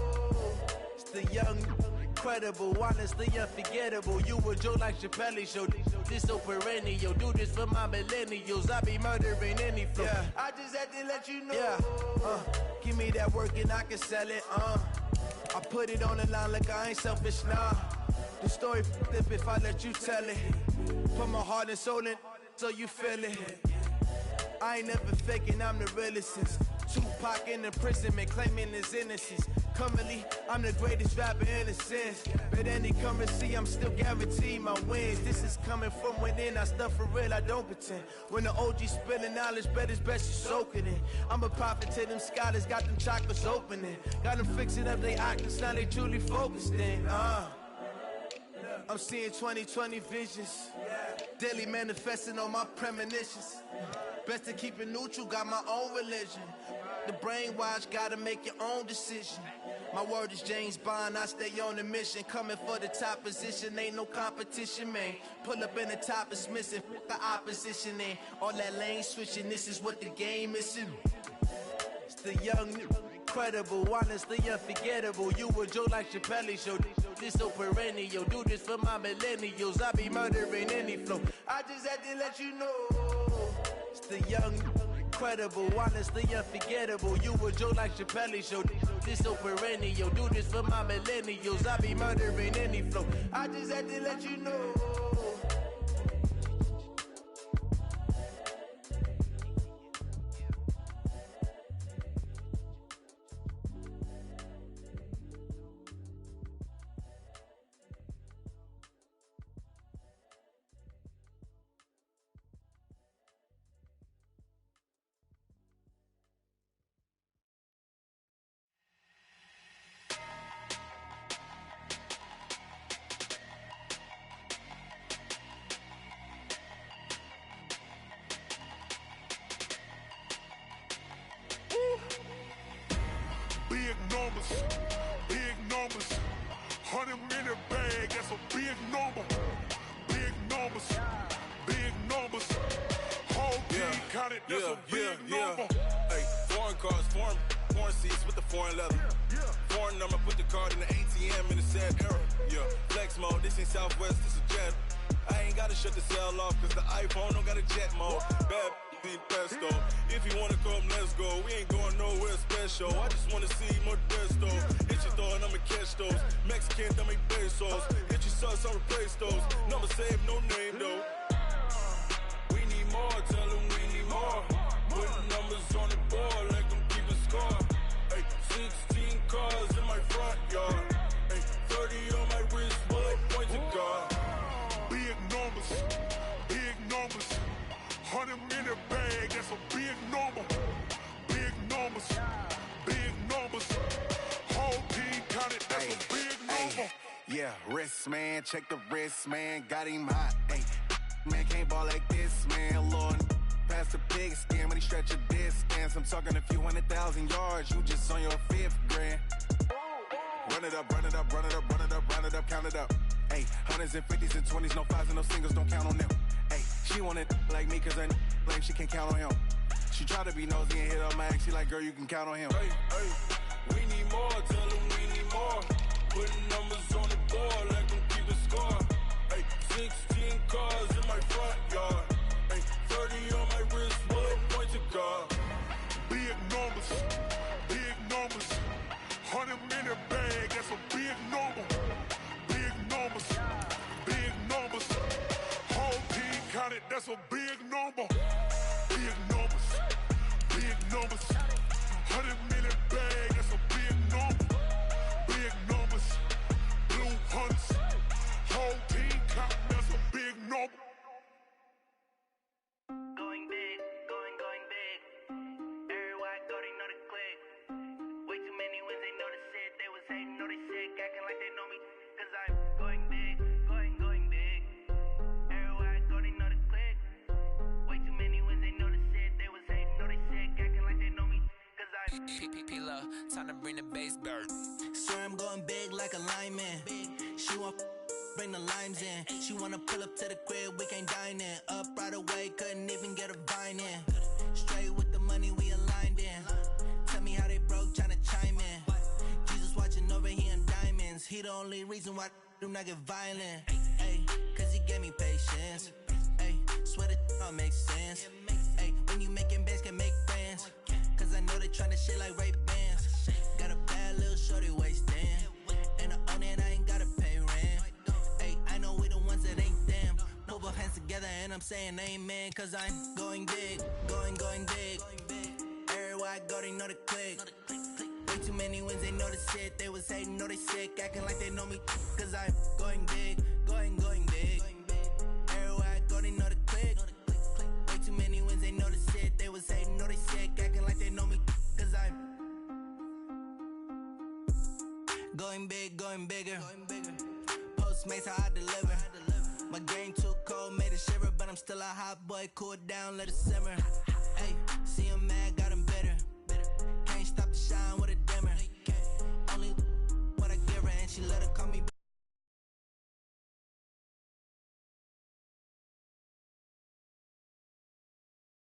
Speaker 8: It's the young, incredible, honestly unforgettable. You a joke like Chappelle show. This so perennial. Do this for my millennials. I be murdering any flow. Yeah. I just had to let you know. Yeah. Give me that work and I can sell it. I put it on the line like I ain't selfish, nah. The story flip if I let you tell it. Put my heart and soul in so you feel it. I ain't never faking, I'm the realest since Tupac in imprisonment, claiming his innocence. Currently, I'm the greatest rapper in a sense. But any currency, I'm still guaranteed my wins. This is coming from within, I stuff for real, I don't pretend. When the OG spilling knowledge, bet it's best you soak it in. I'm a prophet to them scholars, got them chakras opening. Got them fixing up they octaves, now they truly focused in. I'm seeing 2020 visions. Daily manifesting on my premonitions. Best to keep it neutral, got my own religion. The brainwash, gotta make your own decision. My word is James Bond, I stay on the mission. Coming for the top position, ain't no competition, man. Pull up in the top is missing, fuck the opposition, and all that lane switching, this is what the game is in. It's the young, incredible, honestly unforgettable. You a joke like Chappelle show. This so perennial. Do this for my millennials. I be murdering any flow. I just had to let you know. It's the young, incredible, honestly unforgettable. You a joke like Chappelle show. This so perennial. Do this for my millennials. I be murdering any flow. I just had to let you know.
Speaker 7: big numbers, big numbers. 100-minute bag, that's a big number. Big numbers, big numbers. Whole team counted, that's a big number.
Speaker 12: Hey, foreign cars, foreign seats with the foreign leather. Foreign number, put the card in the ATM in a sad era. Yeah, flex mode, this ain't Southwest, this is Jet. I ain't gotta shut the cell off, cause the iPhone don't got a jet mode. Bad beat pesto. If you wanna come, let's go. We ain't going nowhere special. I just wanna see more Modesto. Hit your door and I'ma catch those. Mexican, dame pesos. Hit your sus, I'll replace those. Number saved, no name though. We need more, tell them we need more. Putting numbers on the board, like them keep a score. Hey, 16 cars in my front yard. Hey, 30 on my wrist, bullet point to God.
Speaker 7: Big numbers, big numbers. 100-minute bag, that's a big number. Big numbers, big numbers. Whole team counted, that's a big number.
Speaker 10: Yeah, wrist man, check the wrist man, got him hot. Ay, man can't ball like this, man. Lord, pass the pig skin when he stretch a distance. I'm talking a few 100,000 yards, you just on your 5th grand. Run it up, run it up, run it up, run it up, run it up, count it up. Ay, 100s and 50s and 20s, no 5s and no singles, don't count on them. Ay, she want it like me cause I like she can count on him. She try to be nosy and hit up my ex, she like, girl, you can count on him.
Speaker 12: Hey, hey, we need more, tell them we need more. Putting numbers on the board, like them keep a score. Hey, 16 cars in my front yard. Hey, 30 on my wrist, bullet point to God.
Speaker 7: Big numbers, big numbers. 100-minute bag, that's a big number. Big numbers, big numbers. Whole team counted, that's a big number. Big numbers, big numbers. 100-minute bag, that's a big number. Big numbers, blue hunts. Whole team counting, that's a big number.
Speaker 8: Going big, going big. Everywhere I go, they know the click. Way too many wins, they know the shit. They was hating, know they sick, acting like they know me. Cause I'm going big, going big. Everywhere I go, they know the click. Way too many wins, they know the shit. They was hating, know they sick, acting like they know me. Cause I'm
Speaker 13: P-P-P-Love, time to bring the bass bird.
Speaker 11: Swear I'm going big like a lineman. She want bring the limes in. She wanna pull up to the crib, we can't dine in. Up right away, couldn't even get a vine in. Straight with the money, we aligned in. Tell me how they broke, tryna chime in. Jesus watching over, he in diamonds. He the only reason why do not get violent. Ay, cause he gave me patience. Ay, swear that all makes sense. Ay, when you making bands, can make friends. Cause I know they tryna shit like Ray-Bans. Got a bad little shorty wasting. And I own it, I ain't gotta pay rent. Ay, I know we the ones that ain't them. Put both hands together and I'm saying amen. Cause I'm going big, going big. Everywhere I go, they know the click. Way too many wins, they know the shit. They was hating, know they sick, acting like they know me. Cause I'm going big, going big. Everywhere I go, they know the click. Way too many wins, they know the shit. They was hating, know they sick, acting like they know me. Cause I'm going big, going bigger. Postmates how I deliver. My game too cold, made it shiver, but I'm still a hot boy. Cool it down, let it simmer.